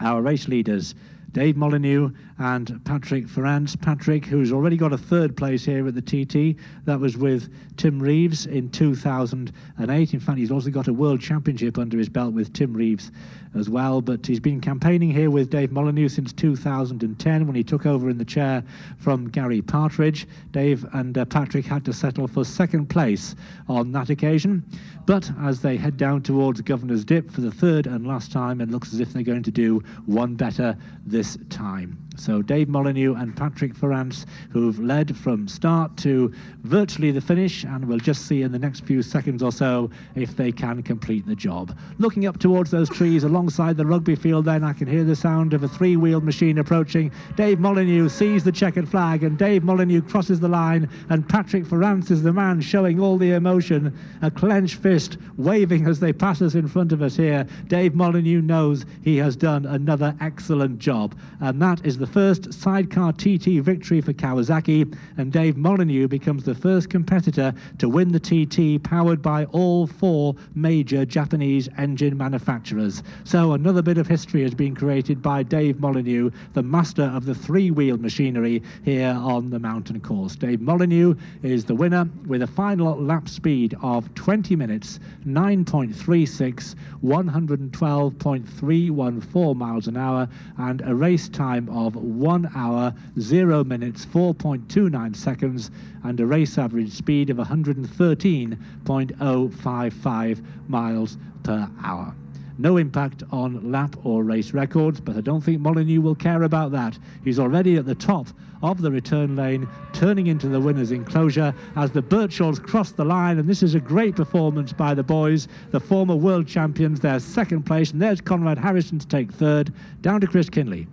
our race leaders, Dave Molyneux and Patrick Ferrand. Patrick, who's already got a third place here at the TT. That was with Tim Reeves in 2008. In fact, he's also got a world championship under his belt with Tim Reeves as well. But he's been campaigning here with Dave Molyneux since 2010 when he took over in the chair from Gary Partridge. Dave and Patrick had to settle for second place on that occasion. But as they head down towards Governor's Dip for the third and last time, it looks as if they're going to do one better this time. So Dave Molyneux and Patrick Ferrance, who've led from start to virtually the finish, and we'll just see in the next few seconds or so if they can complete the job. Looking up towards those trees alongside the rugby field then, I can hear the sound of a three-wheeled machine approaching. Dave Molyneux sees the checkered flag, and Dave Molyneux crosses the line, and Patrick Ferrance is the man showing all the emotion, a clenched fist waving as they pass us in front of us here. Dave Molyneux knows he has done another excellent job, and that is the first sidecar TT victory for Kawasaki, and Dave Molyneux becomes the first competitor to win the TT powered by all four major Japanese engine manufacturers. So another bit of history has been created by Dave Molyneux, the master of the three-wheeled machinery here on the mountain course. Dave Molyneux is the winner with a final lap speed of 20 minutes, 9.36, 112.314 miles an hour, and a race time of 1 hour, 0 minutes, 4.29 seconds, and a race average speed of 113.055 miles per hour. No impact on lap or race records, but I don't think Molyneux will care about that. He's already at the top of the return lane, turning into the winner's enclosure as the Birchalls cross the line, and this is a great performance by the boys, the former world champions. They're second place, and there's Conrad Harrison to take third, down to Chris Kinley.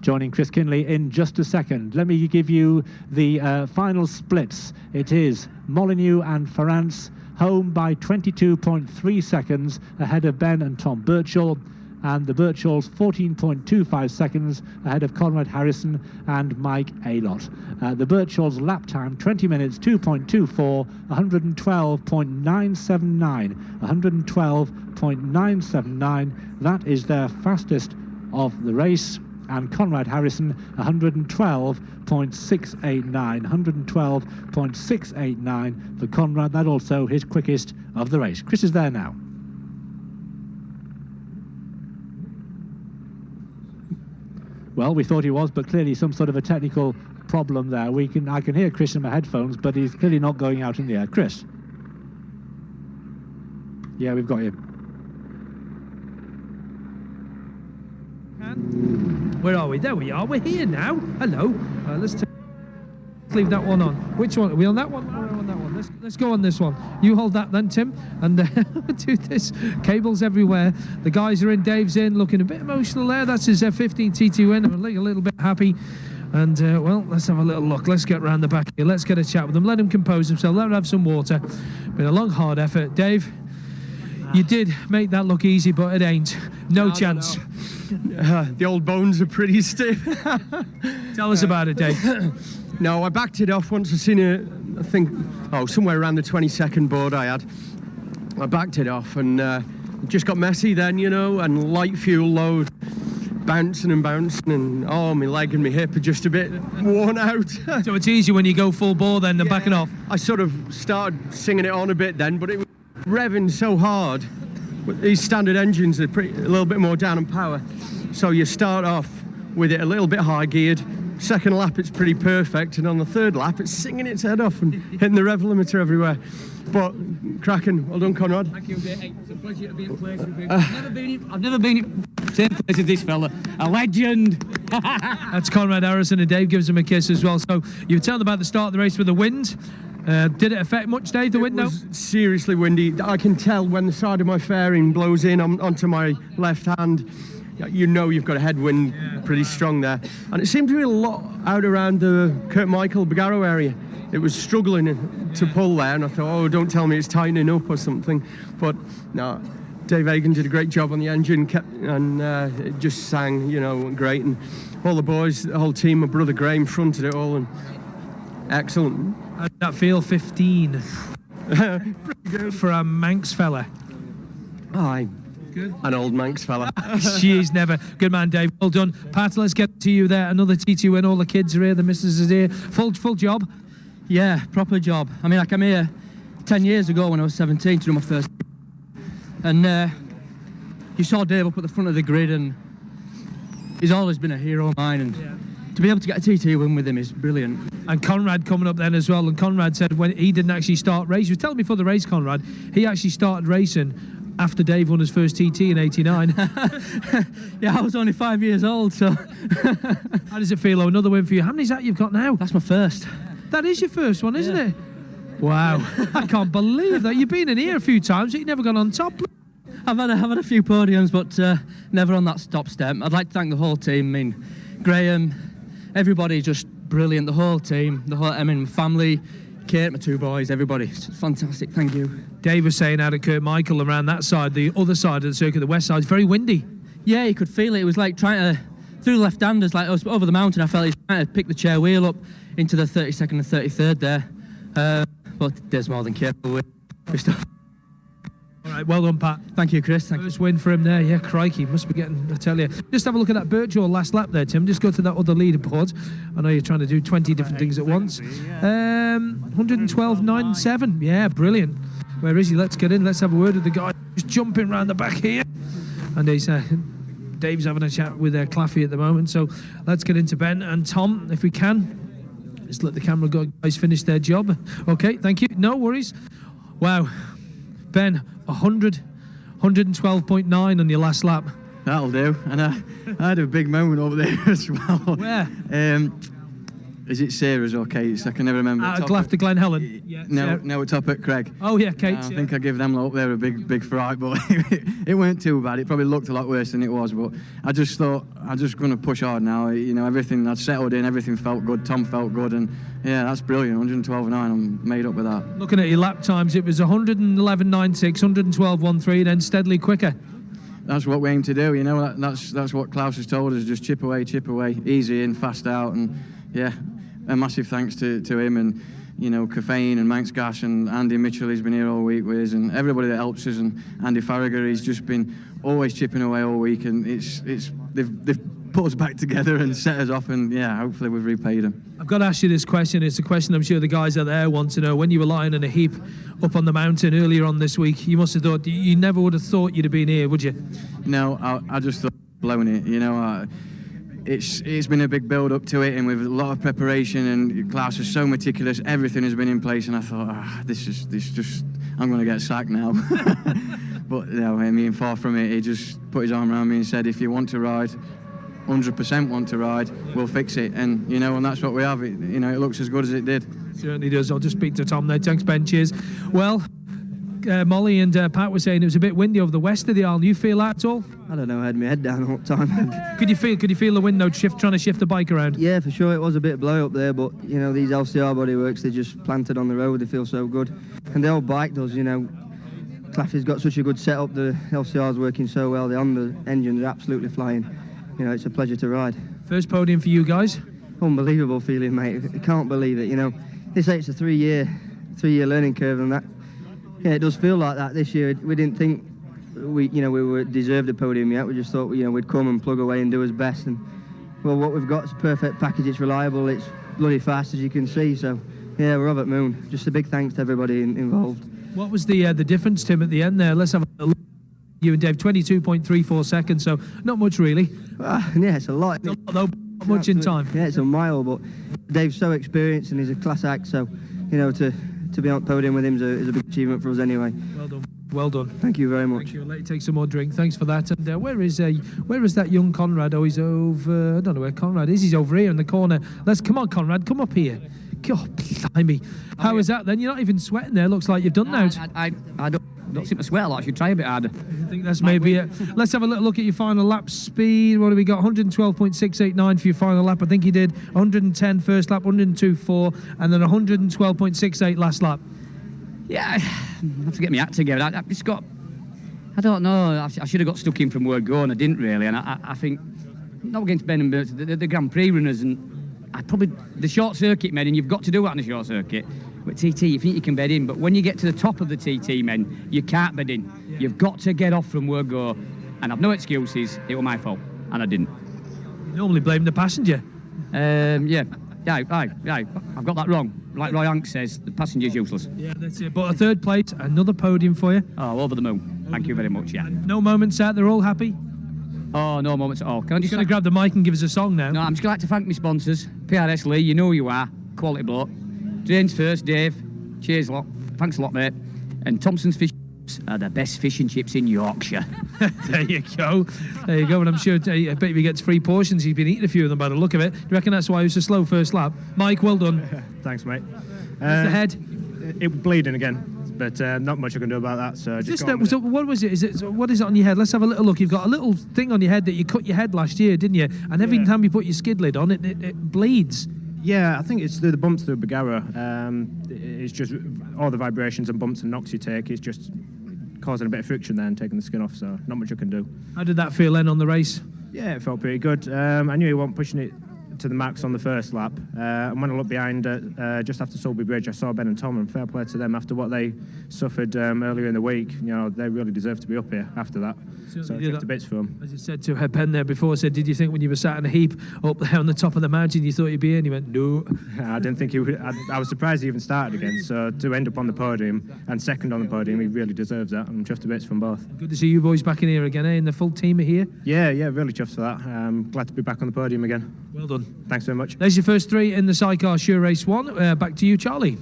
Joining Chris Kinley in just a second. Let me give you the final splits. It is Molyneux and Ferrance home by 22.3 seconds ahead of Ben and Tom Birchall, and the Birchalls 14.25 seconds ahead of Conrad Harrison and Mike Aylott. The Birchalls lap time 20 minutes 2.24, 112.979, 112.979. That is their fastest of the race. And Conrad Harrison 112.689, 112.689 for Conrad. That also his quickest of the race. Chris is there now. Well, we thought he was, but clearly some sort of a technical problem there. I can hear Chris in my headphones, but he's clearly not going out in the air. Chris. Yeah, we've got him. Where are we? There we are. We're here now. Hello. Let's leave that one on. Which one? Are we on that one? Or on that one? Let's go on this one. You hold that then, Tim, and do this. Cables everywhere. The guys are in. Dave's in, looking a bit emotional there. That's his 15 TT win. I'm a little bit happy. And well, let's have a little look. Let's get round the back here. Let's get a chat with them. Let him compose himself. Let him have some water. Been a long, hard effort, Dave. You did make that look easy, but it ain't. No chance. The old bones are pretty stiff. Tell us about it, Dave. No, I backed it off once I seen it, I think, somewhere around the 22nd board I had. I backed it off and it just got messy then, you know, and light fuel load, bouncing and my leg and my hip are just a bit worn out. So it's easy when you go full bore then than backing off? I sort of started singing it on a bit then, but it was revving so hard. These standard engines are a little bit more down on power, so you start off with it a little bit high geared. Second lap it's pretty perfect, and on the third lap it's singing its head off and hitting the rev limiter everywhere. But cracking, well done, Conrad. Thank you, Dave. It's a pleasure to be in place with you. I've never been in the same place as this fella. A legend. That's Conrad Harrison, and Dave gives him a kiss as well. So you were telling about the start of the race with the wind. Did it affect much, Dave, the wind? It was seriously windy. I can tell when the side of my fairing blows in onto my left hand. You know you've got a headwind pretty strong there. And it seemed to be a lot out around the Kurt Michael Bagaro area. It was struggling to pull there, and I thought, don't tell me it's tightening up or something. But no, Dave Hagan did a great job on the engine, it just sang, you know, great. And all the boys, the whole team, my brother Graham fronted it all, and excellent. How did that feel, 15? Pretty good. For a Manx fella. Aye. Good. An old Manx fella. She's never. Good man, Dave. Well done. Pat, let's get to you there. Another TT win. All the kids are here. The missus is here. Full job? Yeah, proper job. I mean, I came here 10 years ago when I was 17 to do my first. And you saw Dave up at the front of the grid, and he's always been a hero of mine. And to be able to get a TT win with him is brilliant. And Conrad coming up then as well. And Conrad said when he didn't actually start racing, he was telling me before the race, Conrad, he actually started racing after Dave won his first TT in '89. Yeah, I was only 5 years old, so. How does it feel? Oh, another win for you. How many's that you've got now? That's my first. That is your first one, isn't it? Wow, I can't believe that. You've been in here a few times, but you've never gone on top. I've had a few podiums, but never on that top step. I'd like to thank the whole team. I mean, Graham, everybody just brilliant. The whole team, my family, Kate, my 2 boys, everybody. It's fantastic. Thank you. Dave was saying out of Kurt Michael around that side, the other side of the circuit, the west side, it's very windy. Yeah, you could feel it. It was like trying to, through the left-handers, like I was over the mountain, I felt he was trying to pick the chair wheel up into the 32nd and 33rd there. But there's more than capable with stuff. All right, well done, Pat. Thank you, Chris. First win for him there. Yeah, crikey, must be getting, I tell you. Just have a look at that Birchall last lap there, Tim. Just go to that other leaderboard. I know you're trying to do 20 different things at once. 112.97. Yeah, brilliant. Where is he? Let's get in. Let's have a word with the guy. Just jumping around the back here. And he's, Dave's having a chat with Claffey at the moment. So let's get into Ben and Tom, if we can. Just let the camera guys finish their job. Okay, thank you. No worries. Wow. Ben, 112.9 on your last lap. That'll do. And I had a big moment over there as well. Where? Is it Sarah's or Kate's? I can never remember. After Glen Helen. Yeah, no, top at Craig. Oh yeah, Kate's. I think I give them up there a big fright, but it weren't too bad. It probably looked a lot worse than it was, but I just thought I'm just going to push hard now. You know, everything I'd settled in, everything felt good. Tom felt good, and yeah, that's brilliant. 112.9. I'm made up with that. Looking at your lap times, it was 111.96, 112.13, then steadily quicker. That's what we aim to do. You know, that's what Klaus has told us. Just chip away, easy in, fast out, and yeah. A massive thanks to him and, you know, Caffeine and Manx Gas and Andy Mitchell, he's been here all week with us, and everybody that helps us, and Andy Farragher, he's just been always chipping away all week, and they've put us back together and set us off, and yeah, hopefully we've repaid them. I've got to ask you this question. It's a question I'm sure the guys out there want to know. When you were lying in a heap up on the mountain earlier on this week, you must have thought, you never would have thought you'd have been here, would you? No, I just thought blowing it, you know. It's been a big build up to it, and with a lot of preparation, and Klaus is so meticulous, everything has been in place, and I thought, this just I'm going to get sacked now. But you know, I mean, far from it. He just put his arm around me and said, if you want to ride, 100% want to ride, we'll fix it. And you know, and that's what we have. It looks as good as it did. Certainly does. I'll just speak to Tom there. Thanks, Ben. Cheers. Well, Molly and Pat were saying it was a bit windy over the west of the Isle. You feel that at all? I don't know. I had my head down all the time. Could you feel the wind though, trying to shift the bike around? Yeah, for sure. It was a bit blow up there, but you know, these LCR bodyworks, they're just planted on the road. They feel so good, and the old bike does. You know, Claffey's got such a good setup. The LCR's working so well. The Honda engines are absolutely flying. You know, it's a pleasure to ride. First podium for you guys. Unbelievable feeling, mate. I can't believe it. You know, they say it's a three-year learning curve, and that. Yeah, it does feel like that this year. We didn't think we deserved a podium yet. We just thought, you know, we'd come and plug away and do our best. And well, what we've got is a perfect package. It's reliable. It's bloody fast, as you can see. So yeah, we're over at moon. Just a big thanks to everybody involved. What was the difference, Tim, at the end there? Let's have a look. You and Dave, 22.34 seconds. So not much really. Yeah, it's a lot. It's a lot though. Not much in time. Yeah, it's a mile, but Dave's so experienced and he's a class act. So you know, to be on the podium with him is a big achievement for us anyway. Well done. Well done. Thank you very much. Thank you. I'll let you take some more drink. Thanks for that. And where is that young Conrad? Oh, he's over. I don't know where Conrad is. He's over here in the corner. Come on, Conrad. Come up here. God, blimey. How is that then? You're not even sweating there. Looks like you've done now. I don't seem to sweat a lot. I should try a bit harder. I think that's maybe it. Let's have a little look at your final lap speed. What have we got? 112.689 for your final lap. I think you did 110 first lap, 102.4, and then 112.68 last lap. Yeah, I have to get my act together. I just got, I don't know, I should have got stuck in from word go, and I didn't really. And I think, not against Ben and Bert, the Grand Prix runners, and the short circuit men, and you've got to do that on the short circuit. With TT, you think you can bed in, but when you get to the top of the TT men, you can't bed in. Yeah. You've got to get off from word go, and I've no excuses. It was my fault, and I didn't. You normally blame the passenger. Yeah, I've got that wrong. Like Roy Hanks says, the passenger's useless. Yeah, that's it. But a third place, another podium for you. Oh, over the moon. Thank you very much, yeah. And no moments out, they're all happy? Oh, no moments at all. Can I just going to grab the mic and give us a song now? No, I'm just going to like to thank my sponsors. PRS Lee, you know who you are. Quality bloke. James First, Dave. Cheers a lot. Thanks a lot, mate. And Thompson's Fish, are the best fish and chips in Yorkshire. There you go. There you go. And I'm sure, I bet if he gets 3 portions, he's been eating a few of them by the look of it. You reckon that's why it was a slow first lap? Mike, well done. Thanks, mate. The head? It was bleeding again, but not much I can do about that. So What was it? What is it on your head? Let's have a little look. You've got a little thing on your head that you cut your head last year, didn't you? And every time you put your skid lid on, it bleeds. Yeah, I think it's the bumps through Bagara. It's just all the vibrations and bumps and knocks you take. It's just causing a bit of friction there and taking the skin off. So not much I can do. How did that feel then on the race? Yeah, it felt pretty good. I knew he wasn't pushing it to the max on the first lap. And when I looked behind just after Sulby Bridge, I saw Ben and Tom, and fair play to them after what they suffered earlier in the week. You know, they really deserve to be up here after that. So I took to bits for them. As you said to Ben there before, said, did you think when you were sat in a heap up there on the top of the mountain, you thought you'd be in? He went, no. I didn't think he would. I was surprised he even started again. So to end up on the podium and second on the podium, he really deserves that. I'm chuffed to bits from both. Good to see you boys back in here again, eh? And the full team are here. Yeah, really chuffed for that. Glad to be back on the podium again. Well done. Thanks very much. There's your first 3 in the Sidecar Sure Race 1. Back to you, Charlie.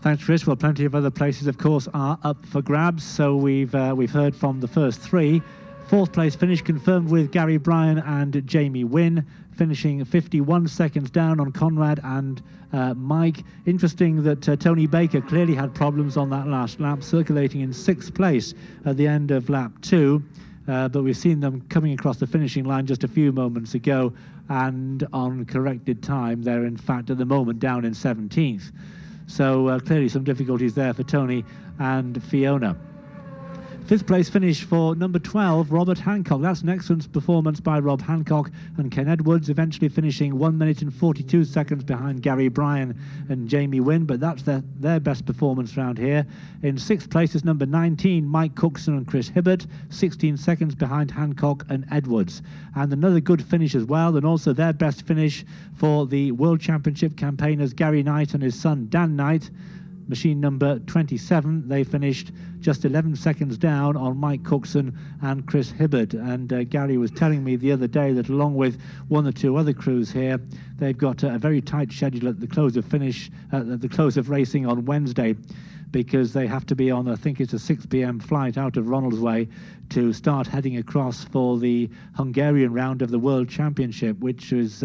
Thanks, Chris. Well, plenty of other places, of course, are up for grabs. So we've heard from the first 3. 4th place finish confirmed with Gary Bryan and Jamie Wynn, finishing 51 seconds down on Conrad and Mike. Interesting that Tony Baker clearly had problems on that last lap, circulating in 6th place at the end of lap 2. But we've seen them coming across the finishing line just a few moments ago, and on corrected time, they're in fact at the moment down in 17th. So clearly some difficulties there for Tony and Fiona. 5th place finish for number 12, Robert Hancock. That's an excellent performance by Rob Hancock and Ken Edwards, eventually finishing 1 minute and 42 seconds behind Gary Bryan and Jamie Wynn, but that's their best performance round here. In 6th place is number 19, Mike Cookson and Chris Hibbert, 16 seconds behind Hancock and Edwards. And another good finish as well, and also their best finish for the World Championship campaigners, Gary Knight and his son Dan Knight. Machine number 27, they finished just 11 seconds down on Mike Cookson and Chris Hibbert. And Gary was telling me the other day that along with 1 or 2 other crews here, they've got a very tight schedule at the close of at the close of racing on Wednesday, because they have to be on, I think it's a 6 p.m. flight out of Ronaldsway to start heading across for the Hungarian round of the World Championship, which is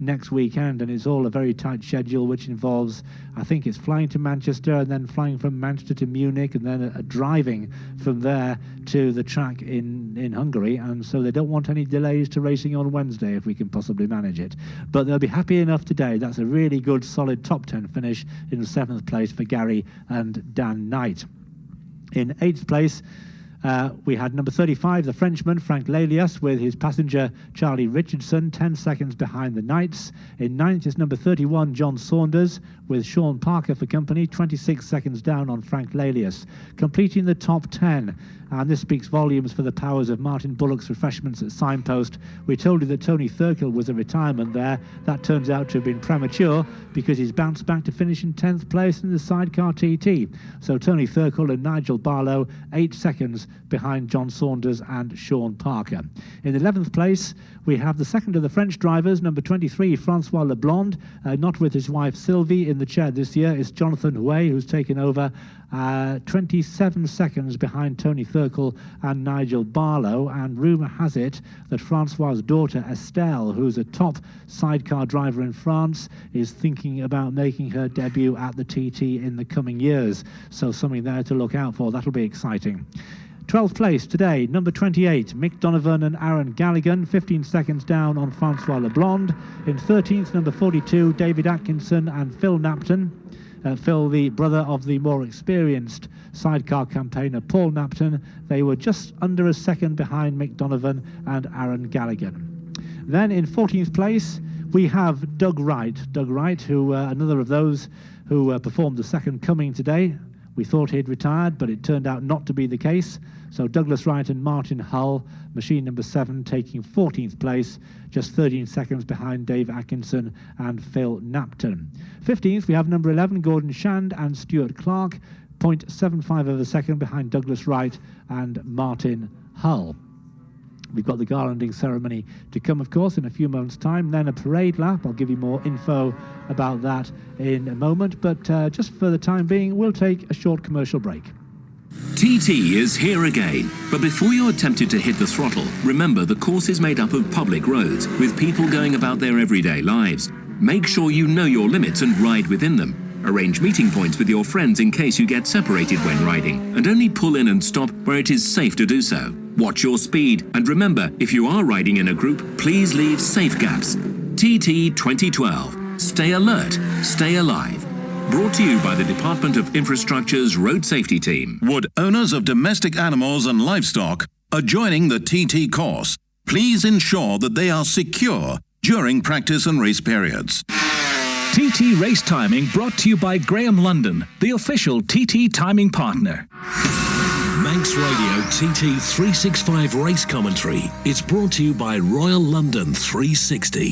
next weekend, and it's all a very tight schedule, which involves, I think it's flying to Manchester and then flying from Manchester to Munich and then driving from there to the track in Hungary, and so they don't want any delays to racing on Wednesday if we can possibly manage it. But they'll be happy enough today. That's a really good solid top 10 finish in 7th place for Gary and Dan Knight. In 8th place, we had number 35, the Frenchman, Frank Lelius, with his passenger, Charlie Richardson, 10 seconds behind the Knights. In 9th is number 31, John Saunders, with Sean Parker for company, 26 seconds down on Frank Lelius. Completing the top 10, and this speaks volumes for the powers of Martin Bullock's refreshments at Signpost. We told you that Tony Thurkill was a retirement there. That turns out to have been premature, because he's bounced back to finish in 10th place in the Sidecar TT. So Tony Thurkill and Nigel Barlow, 8 seconds behind John Saunders and Sean Parker. In 11th place, we have the second of the French drivers, number 23, Francois Leblond, not with his wife Sylvie in the chair this year. It's Jonathan Huey who's taken over, 27 seconds behind Tony Thurkill and Nigel Barlow, and rumour has it that Francois' daughter Estelle, who's a top sidecar driver in France, is thinking about making her debut at the TT in the coming years. So something there to look out for. That'll be exciting. 12th place today, number 28, Mick Donovan and Aaron Galligan, 15 seconds down on Francois Leblond. In 13th, number 42, David Atkinson and Phil Napton. Phil, the brother of the more experienced sidecar campaigner Paul Napton. They were just under a second behind Mick Donovan and Aaron Galligan. Then in 14th place, we have Doug Wright. Doug Wright, who another of those who performed the second coming today. We thought he'd retired, but it turned out not to be the case. So Douglas Wright and Martin Hull, machine number 7, taking 14th place, just 13 seconds behind Dave Atkinson and Phil Napton. 15th, we have number 11, Gordon Shand and Stuart Clark, 0.75 of a second behind Douglas Wright and Martin Hull. We've got the garlanding ceremony to come, of course, in a few moments' time. Then a parade lap. I'll give you more info about that in a moment. But just for the time being, we'll take a short commercial break. TT is here again, but before you're tempted to hit the throttle, remember the course is made up of public roads, with people going about their everyday lives. Make sure you know your limits and ride within them. Arrange meeting points with your friends in case you get separated when riding, and only pull in and stop where it is safe to do so. Watch your speed, and remember, if you are riding in a group, please leave safe gaps. TT2012. Stay alert, stay alive. Brought to you by the Department of Infrastructure's Road Safety Team. Would owners of domestic animals and livestock adjoining the TT course please ensure that they are secure during practice and race periods? TT Race Timing brought to you by Graham London, the official TT timing partner. Manx Radio TT365 Race Commentary. It's brought to you by Royal London 360.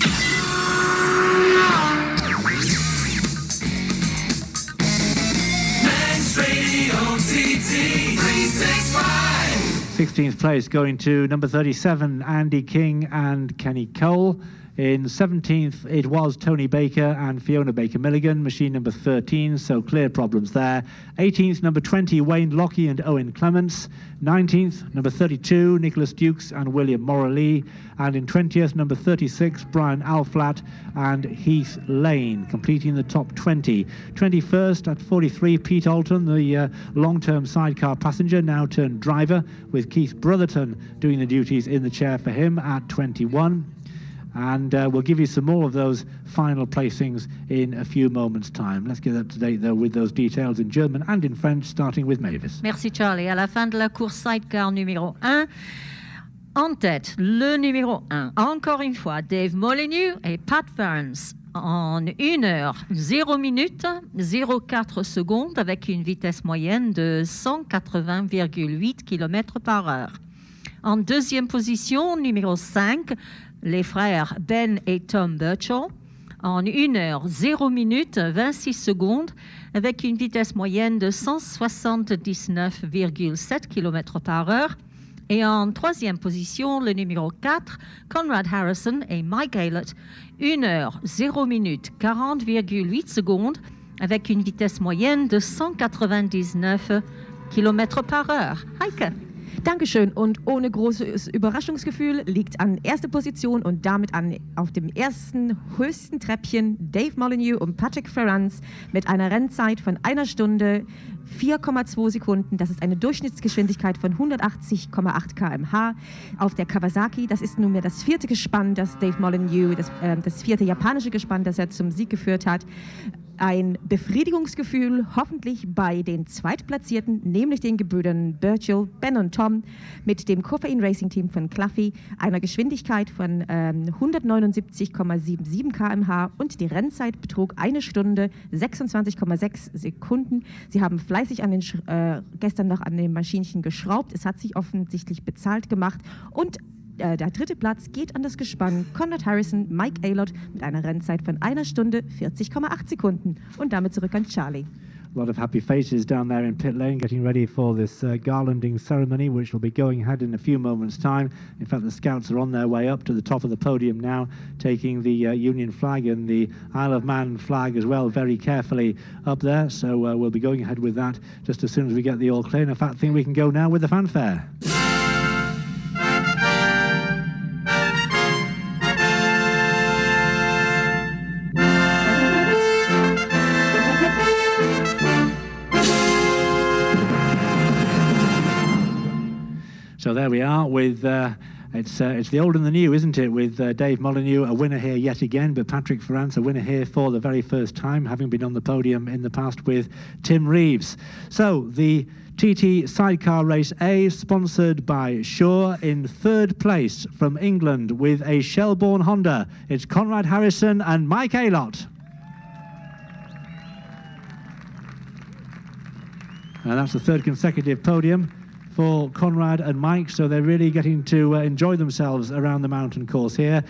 Manx Radio TT365. 16th place going to number 37, Andy King and Kenny Cole. In 17th, it was Tony Baker and Fiona Baker-Milligan, machine number 13, so clear problems there. 18th, number 20, Wayne Lockie and Owen Clements. 19th, number 32, Nicholas Dukes and William Morley. And in 20th, number 36, Brian Alflat and Heath Lane, completing the top 20. 21st, at 43, Pete Alton, the long-term sidecar passenger, now turned driver, with Keith Brotherton doing the duties in the chair for him at 21. And we'll give you some more of those final placings in a few moments' time. Let's get up to date, though, with those details in German and in French, starting with Mavis. Merci Charlie. À la fin de la course sidecar numéro 1, en tête, le numéro 1, encore une fois, Dave Molyneux et Pat Burns, en 1 heure, 0 minutes, 0,4 secondes, avec une vitesse moyenne de 180,8 km par heure. En deuxième position, numéro 5, les frères Ben et Tom Birchall, en 1 heure, 0 minutes, 26 secondes, avec une vitesse moyenne de 179,7 km par heure. Et en troisième position, le numéro 4, Conrad Harrison et Mike Aylott, 1 heure, 0 minutes, 40,8 secondes, avec une vitesse moyenne de 199 km par heure. Heike. Dankeschön. Und ohne großes Überraschungsgefühl liegt an erster Position und damit auf dem ersten höchsten Treppchen Dave Molyneux und Patrick Ferrans mit einer Rennzeit von 1 Stunde 4,2 Sekunden. Das ist eine Durchschnittsgeschwindigkeit von 180,8 km/h auf der Kawasaki. Das ist nunmehr das vierte Gespann, das Dave Molyneux, das vierte japanische Gespann, das er zum Sieg geführt hat. Ein Befriedigungsgefühl hoffentlich bei den Zweitplatzierten, nämlich den Gebrüdern Birchall, Ben und Tom, mit dem Koffein Racing Team von Cluffy, einer Geschwindigkeit von 179,77 km/h und die Rennzeit betrug 1 Stunde 26,6 Sekunden. Sie haben fleißig gestern noch an dem Maschinchen geschraubt. Es hat sich offensichtlich bezahlt gemacht und der dritte Platz geht an das Gespann Conrad Harrison, Mike Aylott mit einer Rennzeit von 1 Stunde 40,8 Sekunden. Und damit zurück an Charlie. A lot of happy faces down there in pit lane getting ready for this garlanding ceremony, which will be going ahead in a few moments' time. In fact, the scouts are on their way up to the top of the podium now, taking the Union flag and the Isle of Man flag as well very carefully up there. So we'll be going ahead with that just as soon as we get the all clear. In fact, I think we can go now with the fanfare. So there we are with, it's the old and the new, isn't it, with Dave Molyneux, a winner here yet again, but Patrick Ferrans, a winner here for the very first time, having been on the podium in the past with Tim Reeves. So the TT Sidecar Race A, sponsored by Shaw, in third place from England with a Shelbourne Honda. It's Conrad Harrison and Mike Aylott. And that's the third consecutive podium for Conrad and Mike, so they're really getting to enjoy themselves around the mountain course here.